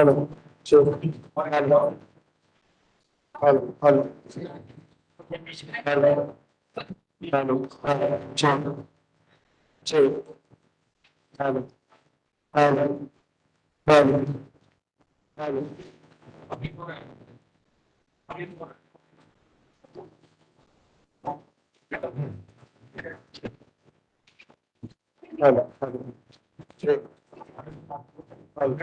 Hello. Hello. Hello. Hello. Hello. Hello. Hello. Hello. Check. Hello. Hello. Hello. Hello. Hello. Hello. Check. Hello.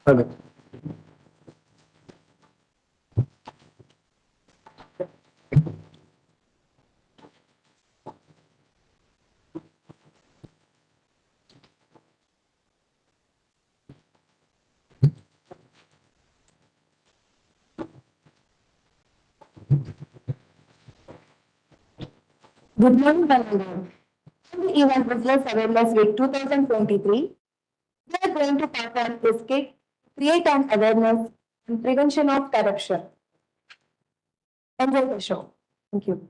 Hello. Good morning, Bangalore. In the event Vigilance Awareness Week 2023, we are going to perform this kit, create an awareness and prevention of corruption. Enjoy the show. Thank you.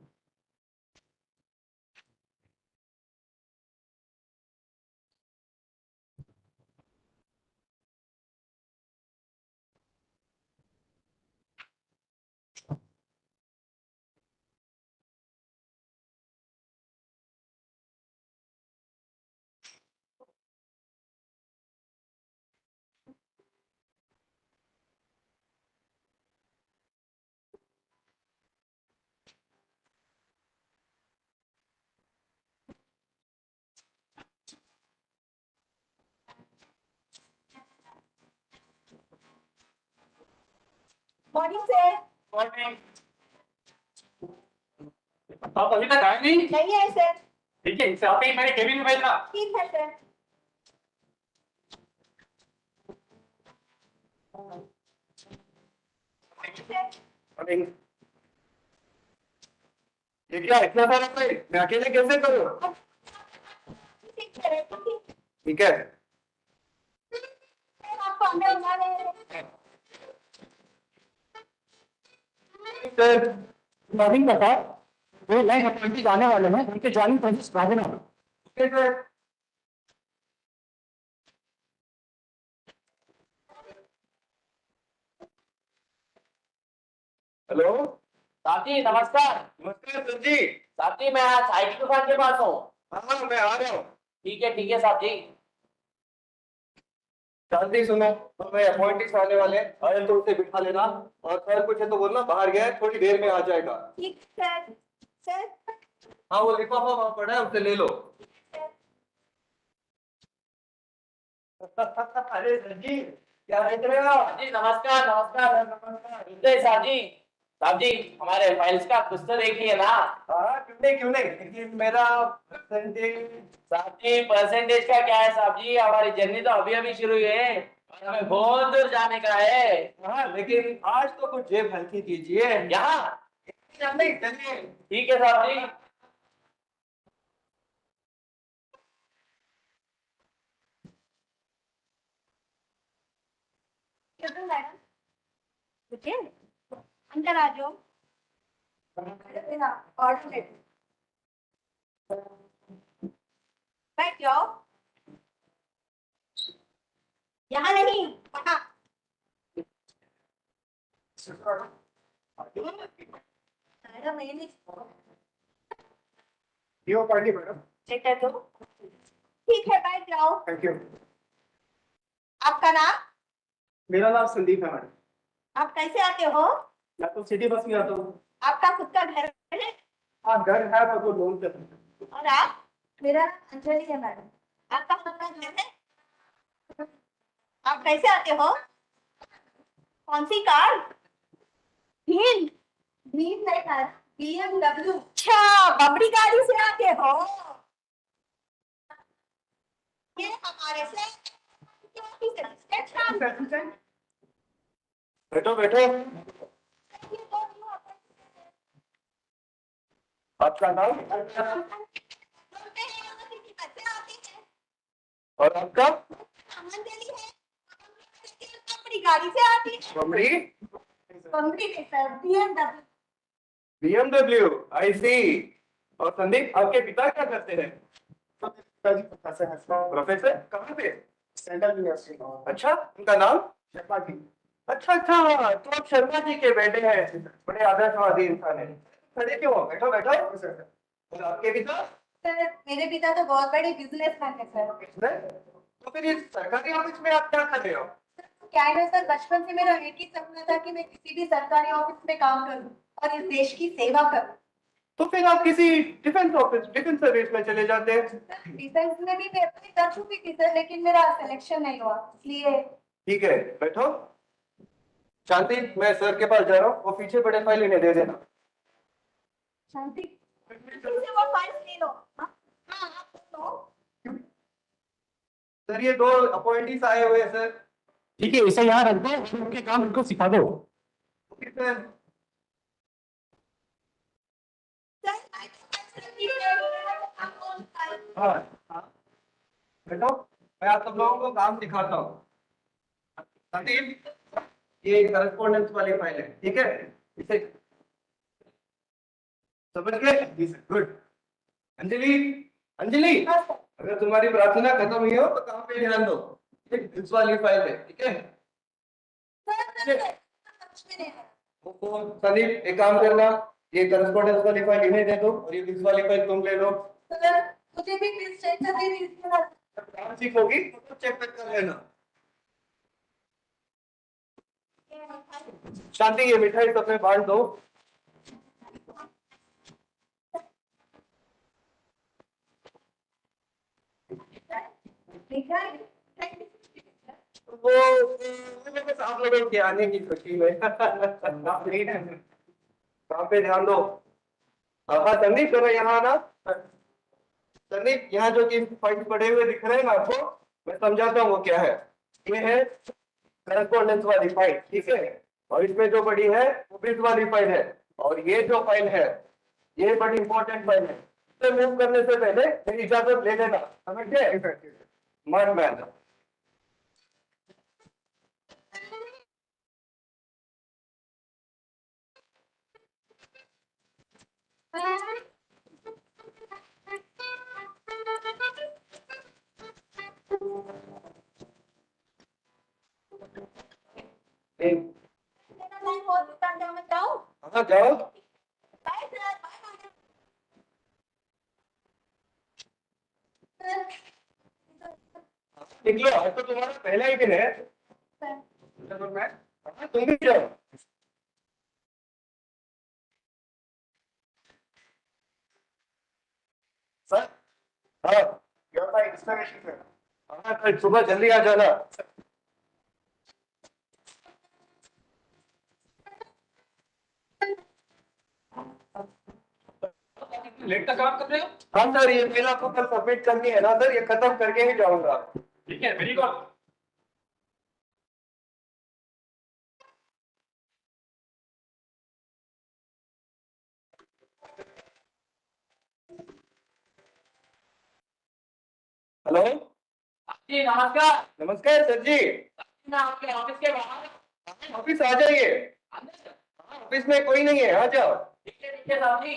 Morning sir. Morning. आप अभी तक आए नहीं? नहीं है sir. ठीक है, इसे आते ही मेरे केबिन में भेजना। ठीक है सर। मॉर्निंग। ये क्या इतना सारा फाइल मैं अकेले कैसे करूं? ठीक है। आपको अंदर बुला रहे हैं। सर मॉर्निंग बता, वो लाइन अपॉइंटेड आने वाले हैं, उनके ज्वाइनिंग प्रोसेस करा देना। Okay sir. हेलो साथी नमस्कार। नमस्कार सर जी। साथी मैं आज आई की दुकान के पास हूँ। हाँ मैं आ रहा हूँ। ठीक है साथी। शांति सुनो, हमें अपॉइंटेड आने वाले हैं, आए तो उसे बिठा लेना, और सर कुछ है तो बोलना बाहर गया है, थोड़ी देर में आ जाएगा। ठीक सर। सर। हाँ वो लिफाफा वहाँ पड़ा है, उसे ले लो। अरे सर जी क्या देख रहे हो? जी नमस्कार नमस्कार। साथी साथी हमारे फाइल्स का कुछ तो देखिए ना। हाँ क्यों नहीं, लेकिन मेरा परसेंटेज। साथी परसेंटेज का क्या है साहब जी, हमारी जर्नी तो अभी अभी शुरू हुई है और हमें बहुत दूर जाने का है। हाँ लेकिन आज तो कुछ जेब हल्की कीजिए। यहाँ नहीं चलिए। ठीक है साहब जी। मैडम देखिए अंदर आ जाओ। ऑर्डर बैठ जाओ। यहाँ नहीं वहाँ। मैडम ये नहीं यो पार्टी मैडम। लेटर दो। ठीक है बैठ जाओ। Thank you. आपका नाम? मेरा नाम संदीप है मैडम। आप कैसे आते हो? मैं तो सिटी बस में आता हूँ। आपका खुद का घर है? हाँ घर है पर वो लोन पे है। और आप? मेरा नाम अंजलि है मैडम। आपका खुद का घर है? आप कैसे आते हो? कौन सी कार? भीम। भीम नहीं कार, BMW। अच्छा बबड़ी गाड़ी से आते हो? ये हमारे से बैठो बैठो। आपका नाम और आपका? बड़ी गाड़ी से आती है। बमड़ी। बमड़ी नहीं सर, BMW। BMW आई सी। और संदीप आपके पिता क्या करते हैं? प्रोफेसर कहाँ पे? Central university. अच्छा उनका नाम? शर्मा जी। अच्छा तो आप शर्मा जी के बेटे हैं, बड़े आदर्शवादी इंसान है। खड़े क्यों हो? बैठो बैठो। और आपके पिता? सर मेरे पिता तो बहुत बड़े बिजनेसमैन है सर। तो फिर इस सरकारी ऑफिस में आप क्या कर रहे हो? क्या है ना सर, बचपन से मेरा एक ही सपना था कि मैं किसी भी सरकारी ऑफिस में काम करूं और इस देश की सेवा करूं। तो फिर आप किसी डिफेंस सर्विस में चले जाते हैं। डिफेंस में भी मैं अपनी कर चुकी थी सर, लेकिन मेरा सिलेक्शन नहीं हुआ इसलिए। ठीक है बैठो। शांति मैं सर के पास जा रहा हूँ, वो पीछे बड़े फाइल इन्हें दे देना। शांति इनसे वो फाइल ले लो। हाँ हाँ आप लो। सर ये दो अपॉइंटीज आए हुए हैं सर। ठीक है, इसे यहाँ रख दो, उनके काम उनको सिखा दो। कितने? हाँ हाँ बैठो, मैं आप सब लोगों को काम सिखाता हूँ। संदीप ये करस्पॉन्डेंस वाली फाइल है, ठीक है? इसे समझ गए? गुड। अंजलि अंजलि अगर तुम्हारी प्रार्थना खत्म हुई हो तो काम पे ध्यान दो। इस वाली फाइल है, ठीक है? संदीप एक काम करना, ये करस्पॉन्डेंस वाली फाइल इन्हें दे दो और ये इस वाली फाइल तुम ले लो। मुझे भी प्लीज चेक कर देना। काम सीखोगी तो चेक कर लेना। शांति ये मिठाई सबने बांट दो। वो बस आप लोगों के आने की खुशी में काम पे ध्यान दो। हाँ संदीप जरा यहाँ आना। संदीप यहाँ जो तीन पॉइंट पड़े हुए दिख रहे हैं ना आपको, मैं समझाता हूँ वो क्या है। ये है करस्पॉन्डेंस वाली फाइल, ठीक है, और इसमें जो बड़ी है वो बिट वाली फाइल है, और ये जो फाइल है ये बड़ी इंपॉर्टेंट फाइल है। इसे मूव करने से पहले मेरी इजाजत ले लेना, समझ गए? Smart man. हाँ जाओ। निकलो, आज तो तुम्हारा पहला ही दिन है। चलो मैं, हाँ तुम भी जाओ। सर, हाँ योर माय इंस्पिरेशन सर। हाँ कल सुबह जल्दी आ जाना। लेट का काम कर रहे हो? हाँ सर, ये मेल आपको कल सबमिट करनी है ना सर, ये खत्म करके ही जाऊंगा। ठीक है, वेरी गुड। हेलो जी नमस्कार। नमस्कार सर जी। मैं आपके ऑफिस के बाहर। ऑफिस आ जाइए। ऑफिस में कोई नहीं है, आ जाओ। ठीक है साहब जी।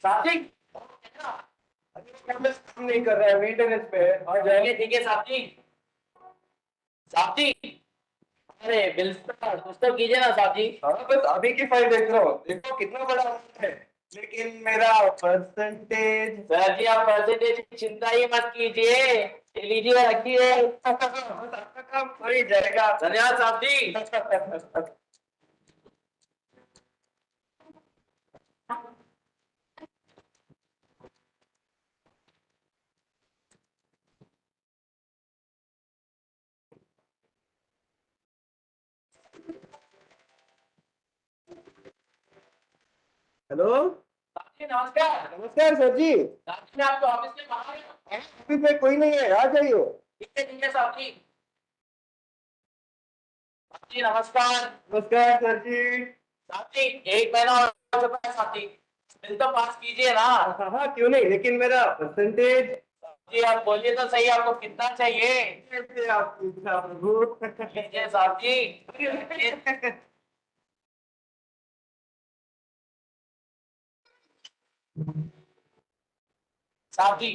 साहब जी काम नहीं कर रहा है, मेंटेनेंस पे है, आ जाओ। ठीक है साहब जी। साहब जी अरे बिल कुछ तो कीजिए ना साहब जी। हाँ बस अभी की फाइल देख रहा हूँ, देखो कितना बड़ा amount है, लेकिन मेरा परसेंटेज। सर जी आप परसेंटेज की चिंता ही मत कीजिए, ये लीजिए रखिए। आपका काम हो ही जाएगा। धन्यवाद साहब जी। हेलो साहब जी नमस्कार। नमस्कार सर जी। साहब जी मैं आपके ऑफिस के बाहर हूँ। ऑफिस में कोई नहीं है, आ जाइए। ठीक है साहब जी। साहब जी नमस्कार। नमस्कार सर जी। साहब जी एक महीना हो चुका है साहब जी, बिल तो पास कीजिए ना। हाँ हाँ क्यों नहीं, लेकिन मेरा परसेंटेज। जी आप बोलिए तो सही आपको कितना चाहिए। कैसे आप पूछा प्रभु। लीजिए साहब जी। साहब जी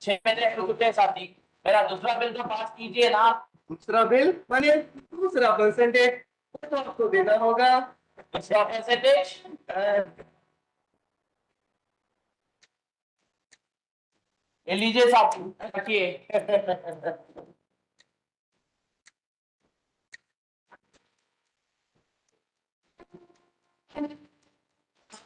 6 महीने रुकते हैं साहब जी, मेरा दूसरा बिल तो पास कीजिए ना। दूसरा बिल माने दूसरा परसेंटेज तो आपको देना होगा। दूसरा परसेंटेज ये लीजिए साहब जी, रखिए।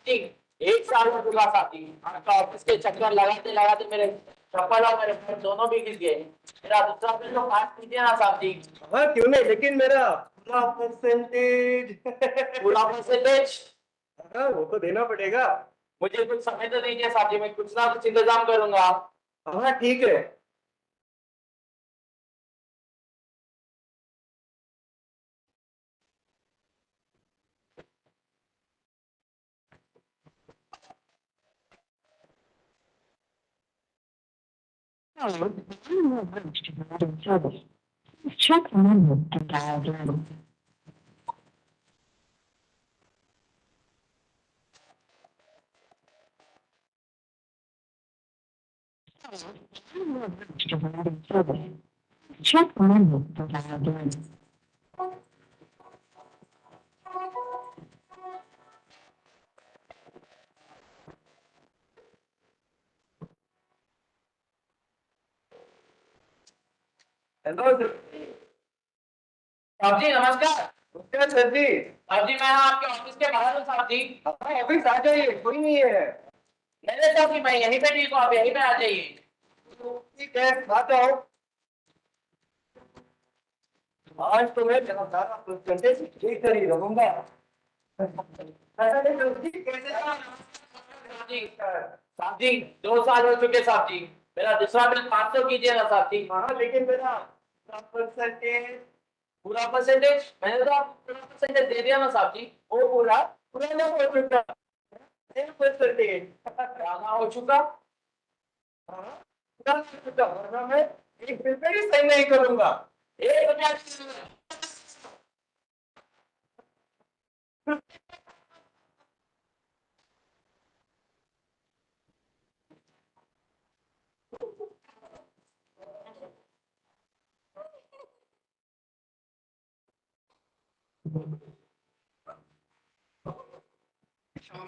ठीक 1 साल हो चुका साहब जी, आपका ऑफिस के चक्कर लगाते लगाते मेरे चप्पल और मेरे पैर दोनों भी गिर गए। मेरा दूसरा बिल तो पास कीजिए ना साहब जी। हाँ क्यों नहीं, लेकिन मेरा पूरा परसेंटेज। पूरा परसेंटेज हाँ वो तो देना पड़ेगा। मुझे कुछ समय तो दीजिए साहब जी, मैं कुछ ना कुछ इंतजाम करूंगा। हाँ ठीक है। Check the number and dial again. Check the number and dial again. Hello sir. साहब जी नमस्कार। नमस्कार सर जी। साहब जी मैं आपके ऑफिस के बाहर हूँ साहब जी। हाँ ऑफिस आ जाइए, कोई नहीं है। नहीं नहीं साहब जी मैं यहीं पे ठीक हूँ, आप यहीं पे आ जाइए। ठीक है, आ जाओ। आज तो मैं सारा परसेंटेज ठीक कर ही रहूंगा। साहब जी 2 साल हो चुके साहब जी, मेरा दूसरा बिल 500 कीजिए ना साहब जी। हाँ लेकिन मेरा परसेंटेज पूरा परसेंटेज मैंने तो आपको पूरा परसेंटेज दे दिया ना साहब जी। वो पूरा पूरा ना हो चुका परसेंटेज क्या ना हो चुका? पूरा ना हो चुका, वरना मैं एक बिल पे भी सही नहीं करूंगा। एक रुपया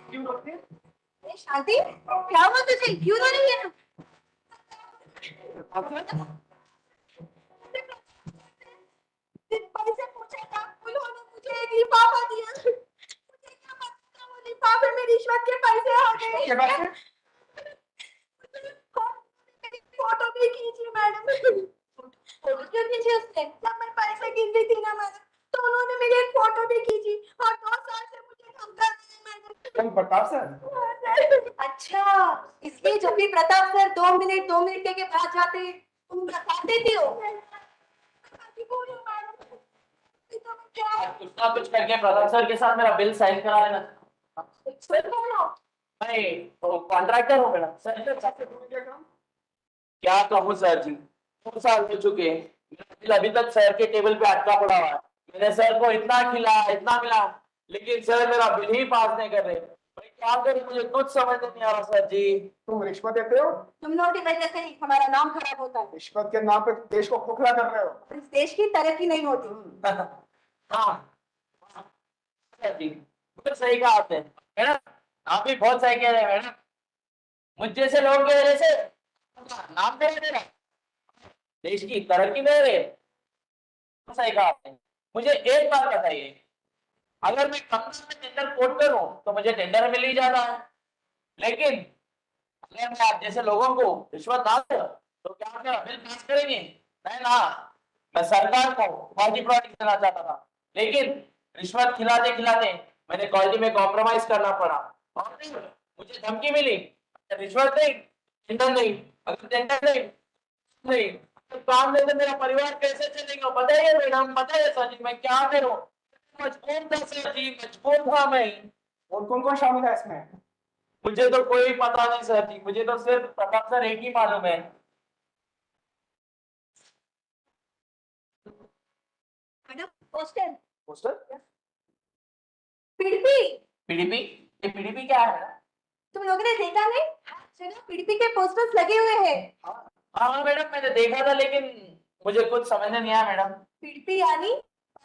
क्यों रोकते हैं? ए, शांति क्या हुआ तुझे, क्यों रो रही है? पैसे पूछा था, उन्होंने मुझे एक लिफाफा दिया, मुझे क्या पता वो लिफाफे में रिश्वत के पैसे आ गए। क्या बात है? मेरी फोटो भी खींची मैडम। फोटो क्यों खींची उसने? जब मैं पैसे गिन रही थी ना मैडम, तो उन्होंने मेरी एक फोटो भी खींची और 2 साल से मुझे धमका रहे हैं मैडम। तुम प्रताप सर? अच्छा, इसलिए जब भी प्रताप सर 2 मिनट के बाद जाते तुम बताते थे हो। कुछ ना कुछ करके प्रताप सर के साथ मेरा बिल साइन करा लेना। सर कौन हो? मैं तो कॉन्ट्रैक्टर हूँ मैडम। सर क्या कहूँ सर जी, 2 साल हो चुके हैं, मेरा बिल अभी तक सर के टेबल पे अटका पड़ा हुआ है। मैंने सर को इतना मिला, लेकिन सर मेरा बिल ही पास नहीं कर रहे। मैं क्या करूँ, मुझे कुछ समझ नहीं आ रहा सर जी। तुम रिश्वत देते हो? तुम लोगों की वजह से ही हमारा नाम खराब होता है। रिश्वत के नाम पे देश को खोखला कर रहे हो। इस देश की तरक्की नहीं होती। हाँ सर जी, बिल्कुल सही कहा आपने मैडम, आप भी बहुत सही कह रहे हैं मैडम। मुझ जैसे लोगों की वजह से नाम दे रहे हैं, देश की तरक्की दे रहे हैं। सही कहा आपने। मुझे एक बात बताइए, अगर मैं कम दाम में टेंडर कोट करूं तो मुझे टेंडर मिल ही जाता है, लेकिन अगर मैं आप जैसे लोगों को रिश्वत ना दूं तो क्या आप मेरा बिल पास करेंगे? नहीं ना। मैं सरकार को क्वालिटी प्रोडक्ट देना चाहता था, लेकिन रिश्वत खिलाते खिलाते मैंने क्वालिटी में कॉम्प्रोमाइज करना पड़ा और फिर मुझे धमकी मिली, रिश्वत नहीं, टेंडर नहीं, अगर टेंडर नहीं तो काम में से मेरा परिवार कैसे चलेगा? बताइए मैडम, बताइए सर जी, मैं क्या करूं? मजबूर था सर जी, मजबूर था मैं। और कौन कौन शामिल है इसमें? मुझे तो कोई पता नहीं सर जी, मुझे तो सिर्फ प्रताप सर एक ही मालूम है। Madam poster poster? PDP. PDP? ये पीडीपी क्या है? तुम लोगों ने देखा नहीं? जगह पीडीपी के पोस्टर्स लगे हुए हैं। हाँ मैडम, मैंने देखा था, लेकिन मुझे कुछ समझ में नहीं आया मैडम। पीडीपी यानी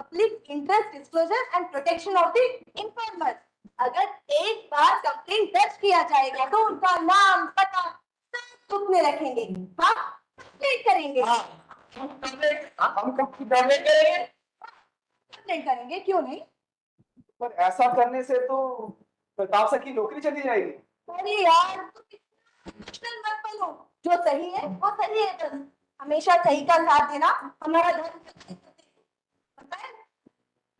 public interest disclosure and protection of the informer. अगर एक बार कंप्लेंट दर्ज किया जाएगा तो उनका नाम पता सब बुक में रखेंगे। हाँ, कंप्लेंट करेंगे। हम कंप्लेंट करेंगे। कंप्लेंट करेंगे, क्यों नहीं? पर ऐसा करने से तो प्रताप सर की नौकरी चली जाएगी। अरे यार, तुम मत बनो। जो सही है वो सही है, बस हमेशा सही का साथ देना हमारा धर्म। पता है,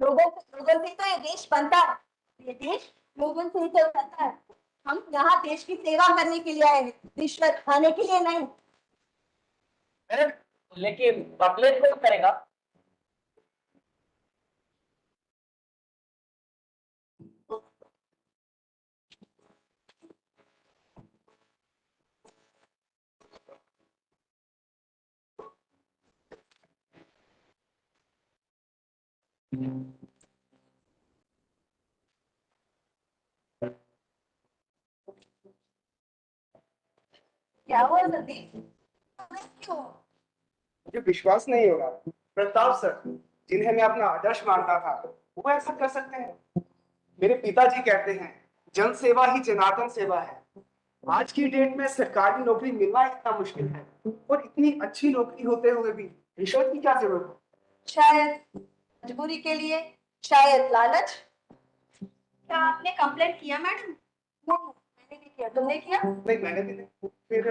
लोगों से तो ये देश बनता है, ये देश लोगों से ही तो बनता है। हम यहाँ देश की सेवा करने के लिए आए हैं, रिश्वत खाने के लिए नहीं। मैडम, लेकिन कंप्लेंट कौन करेगा? क्या हुआ संदीप? क्यों? मुझे विश्वास नहीं हो रहा प्रताप सर जिन्हें मैं अपना आदर्श मानता था वो ऐसा कर सकते हैं। मेरे पिताजी कहते हैं जन सेवा ही जनार्दन सेवा है। आज की डेट में सरकारी नौकरी मिलना इतना मुश्किल है और इतनी अच्छी नौकरी होते हुए भी रिश्वत की क्या जरूरत है? शायद मजबूरी के लिए, शायद लालच। क्या आपने कंप्लेंट किया मैडम? नहीं, मैंने नहीं किया। तुमने किया? नहीं मैंने भी नहीं। फिर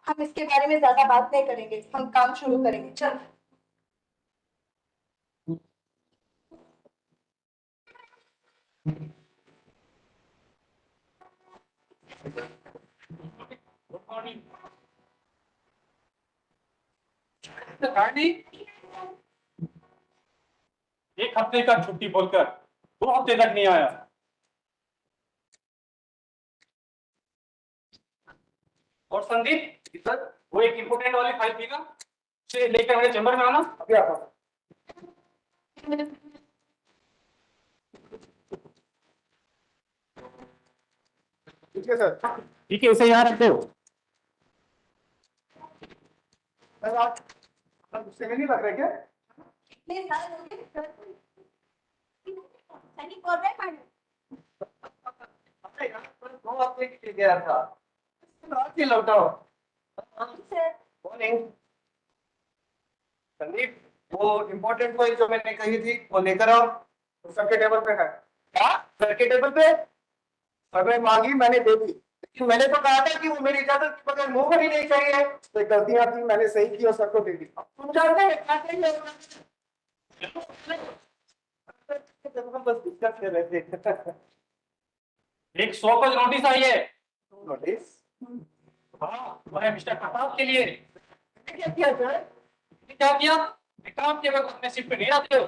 हम इसके बारे में ज्यादा बात नहीं करेंगे, हम काम शुरू करेंगे। चल। Good morning. गाड़ी 1 हफ्ते का छुट्टी बोलकर 2 हफ्ते तक नहीं आया। और संदीप इधर वो एक इम्पोर्टेंट वाली फाइल थी ना, उसे लेकर मेरे चैम्बर में आना। अभी आता हूँ। ठीक है सर। ठीक है, इसे यहाँ रख दो। सर आप गुस्से में नहीं लग रहे क्या? प्लीज सनी बोल रहे मैडम। अरे यार, मैं 2 हफ्ते के लिए गया था, आज ही लौटाओ। सर मॉर्निंग संदीप, वो इम्पोर्टेंट फाइल जो मैंने कही थी वो लेकर आओ। वो सर के टेबल पे है। क्या सर के टेबल पे? सर ने मांगी, मैंने दे दी, लेकिन मैंने तो कहा था कि वो मेरी इजाजत के बगैर मुंह भरी नहीं चाहिए। तो गलतियां थी, मैंने सही की और सर को दे दी। अब तुम जानते हैं क्या चाहिए? हम बस डिस्कस कर रहे थे। एक 100 पेज नोटिस आई है। नोटिस? हाँ, तुम्हारे मिस्टर प्रताप के लिए। क्या किया सर? क्या किया? एक काम किया, अगर अपने शिफ्ट पे नहीं आते हो।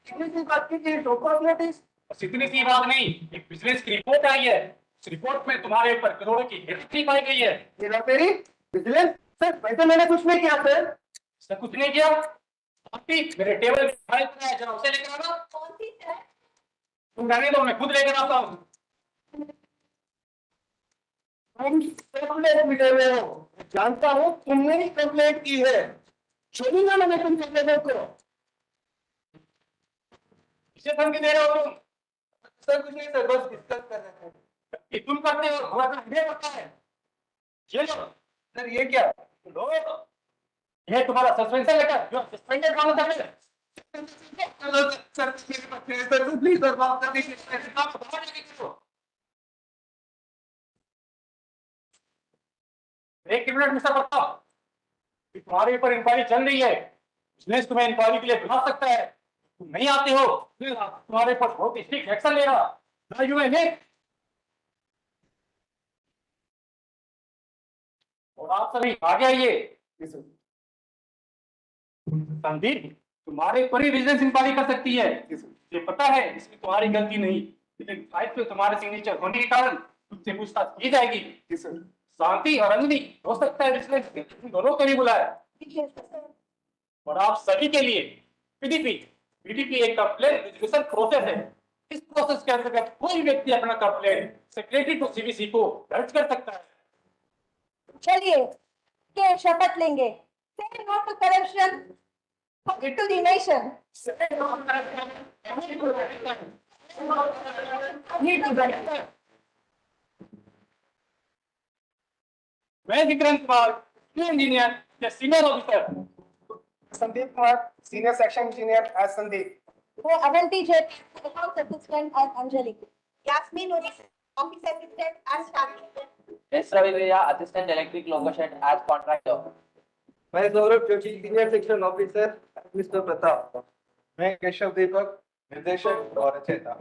इतनी सी बात की कि ड्रॉप नोटिस? बस इतनी सी बात नहीं, एक बिजनेस की रिपोर्ट आई है। इस रिपोर्ट में तुम्हारे ऊपर करोड़ों की हेराफेरी पाई गई है। हेराफेरी? विजिलेंस? सर वैसे मैंने कुछ नहीं किया सर। इसने कुछ नहीं किया। आप भी मेरे टेबल पे फाइल पड़ा है, जरा उसे लेकर आना। कौन सी सर? तुम रहने दो, मैं खुद लेकर आता हूँ। तुम कंप्लेंट मिले हुए हो, जानता हूँ तुमने ही कंप्लेंट की है। छोड़ूंगा ना मैं तुम कंप्लेंट को। किसे धमकी दे रहे हो तुम? सर कुछ नहीं सर, बस डिस्कस कर रहे थे। कि तुम करते हो, हमारा हमें पता है। ये लो। सर ये क्या? लो, ये तुम्हारा सस्पेंशन लेटर, जो सस्पेंडेड मानो था। सर सर प्लीज सर माफ कर दीजिए। आप बाहर जाके करो। एक मिनट मिस्टर बताओ, तुम्हारे ऊपर इंक्वायरी चल रही है। बिजनेस तुम्हें इंक्वायरी के लिए बुला सकता है। तुम नहीं आते हो, फिर तुम्हारे ऊपर बहुत स्ट्रिक्ट एक्शन लेगा। और आप सभी आगे आइए। संदीप, तुम्हारे ऊपर ही बिजनेस इंक्वायरी कर सकती है। ये पता है, इसमें तुम्हारी गलती नहीं, लेकिन फाइल पे तुम्हारे सिग्नेचर होने के कारण तुमसे पूछताछ की जाएगी। शांति और अंजलि हो सकता है बिजनेस दोनों को ही बुलाया। और आप सभी के लिए पीडीपी पीडीपी एक कंप्लेंट रेजोल्यूशन प्रोसेस है। इस प्रोसेस के अंतर्गत कोई व्यक्ति अपना कंप्लेंट सेक्रेटरी टू सीबीसी को दर्ज कर सकता है। चलिए के शपथ लेंगे। Say no to corruption, to the nation. मैं विक्रम कुमार, इंजीनियर या senior officer. Sandeep Kumar, senior section engineer as Sandeep. वो Avanti Jet, accounts assistant as Anjali. Yasmin Uris, office assistant as Shakti. S Ravi भैया, assistant electric location as contractor. मैं Gaurav Joshi, senior section officer Mr Pratap. मैं केशव दीपक, निर्देशक और रचयिता।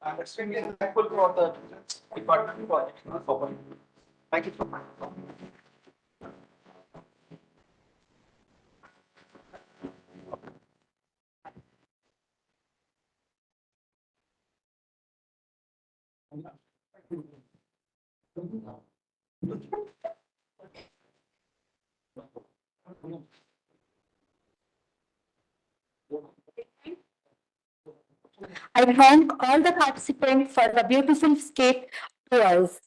I'm extremely thankful for the department for taking us forward. Thank you so much. I thank all the participants for the beautiful skit to us.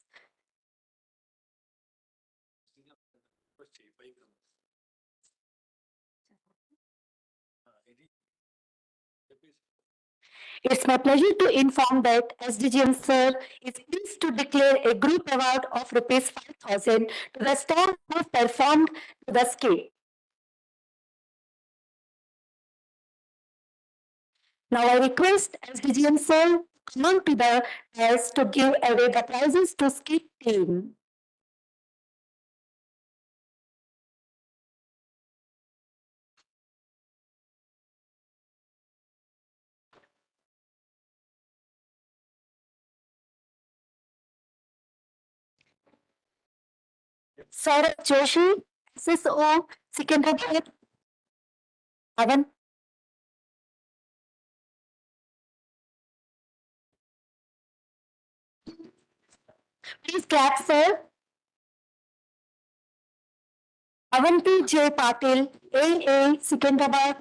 It's my pleasure to inform that SDGM sir is pleased to declare a group award of rupees 5,000 to the staff who performed the skit. Now I request SDGM sir come on to the dais to give away the prizes to skit team. Saurabh Joshi, SSO, Secunderabad. Avan. Please clap, sir. Avanti J. Patil, AA, Secunderabad.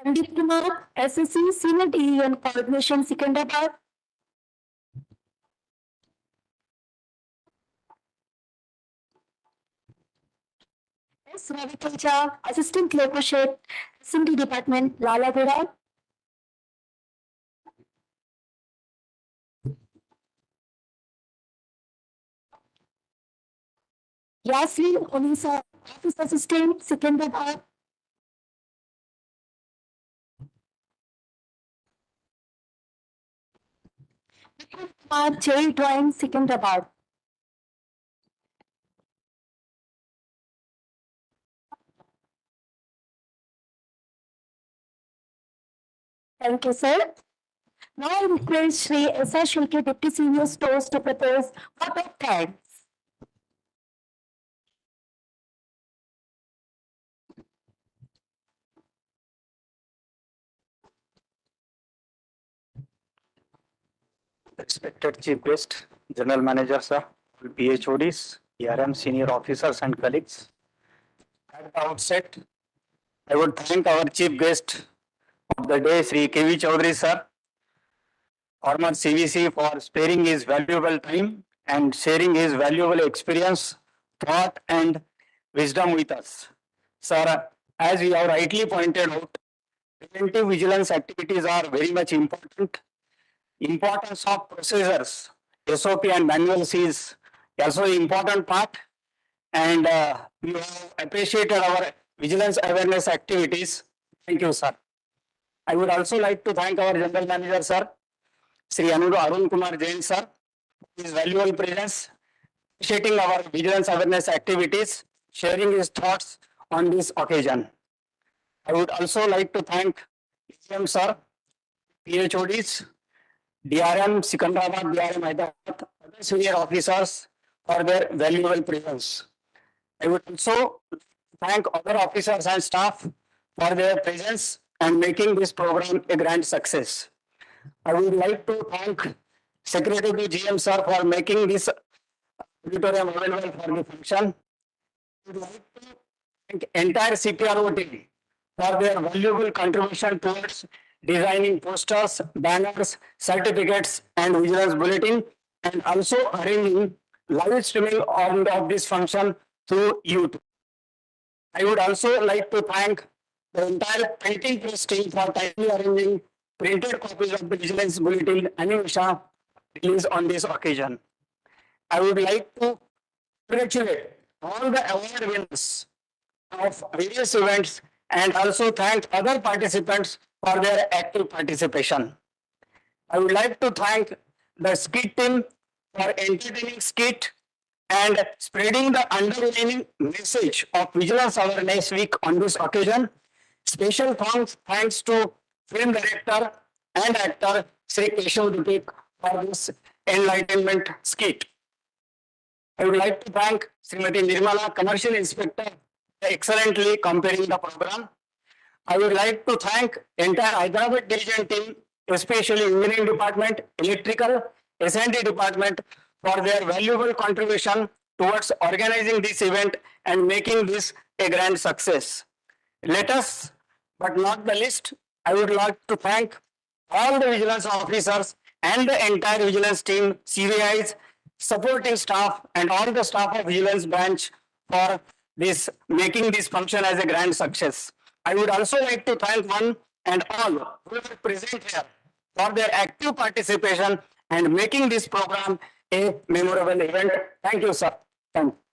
Sandeep Kumar, SSC, Senior DEN Coordination, Secunderabad. S. Ravi Teja, Assistant Labor Shed, SMD Department, Lalagura. Yasmin Onisa, Office Assistant, Secunderabad. Kumar, J. Drawing, Secunderabad. Thank you, sir. Now I request Shri S.R. Shulke, Deputy Senior Stores, to propose vote of thanks. Respected Chief Guest, General Manager, sir, PHODs, ERM senior officers and colleagues. At the outset, I would thank our Chief Guest of the day, Sri K.V. Chaudhary, sir, former CVC, for sparing his valuable time and sharing his valuable experience, thought and wisdom with us. Sir, as you have rightly pointed out, preventive vigilance activities are very much important. Importance of procedures, SOP and manuals is also an important part, and we have appreciated our vigilance awareness activities. Thank you, sir. I would also like to thank our General Manager, sir, Sri Arun Kumar Jain, sir, for his valuable presence, appreciating our vigilance awareness activities, sharing his thoughts on this occasion. I would also like to thank EM, sir, PHODs, DRM Secunderabad, DRM Hyderabad, other senior officers for their valuable presence. I would also thank other officers and staff for their presence and making this program a grand success. I would like to thank Secretary to GM sir for making this auditorium available for the function. I would like to thank entire CPRO team for their valuable contribution towards designing posters, banners, certificates, and vigilance bulletin, and also arranging live streaming of this function through YouTube. I would also like to thank the entire printing press team for timely arranging printed copies of the vigilance bulletin Animisha released on this occasion. I would like to congratulate all the award winners of various events and also thank other participants for their active participation. I would like to thank the skit team for entertaining skit and spreading the underlying message of Vigilance Awareness Week on this occasion. Special thanks to film director and actor Sri Keshav Dupik for this enlightenment skit. I would like to thank Srimati Nirmala, Commercial Inspector, excellently comparing the program. I would like to thank entire Hyderabad division team, especially Engineering Department, Electrical, S&D Department for their valuable contribution towards organizing this event and making this a grand success. Let us, but not the least, I would like to thank all the vigilance officers and the entire vigilance team, CVIs, supporting staff and all the staff of vigilance branch for this making this function as a grand success. I would also like to thank one and all who are present here for their active participation and making this program a memorable event. Thank you, sir. Thank you.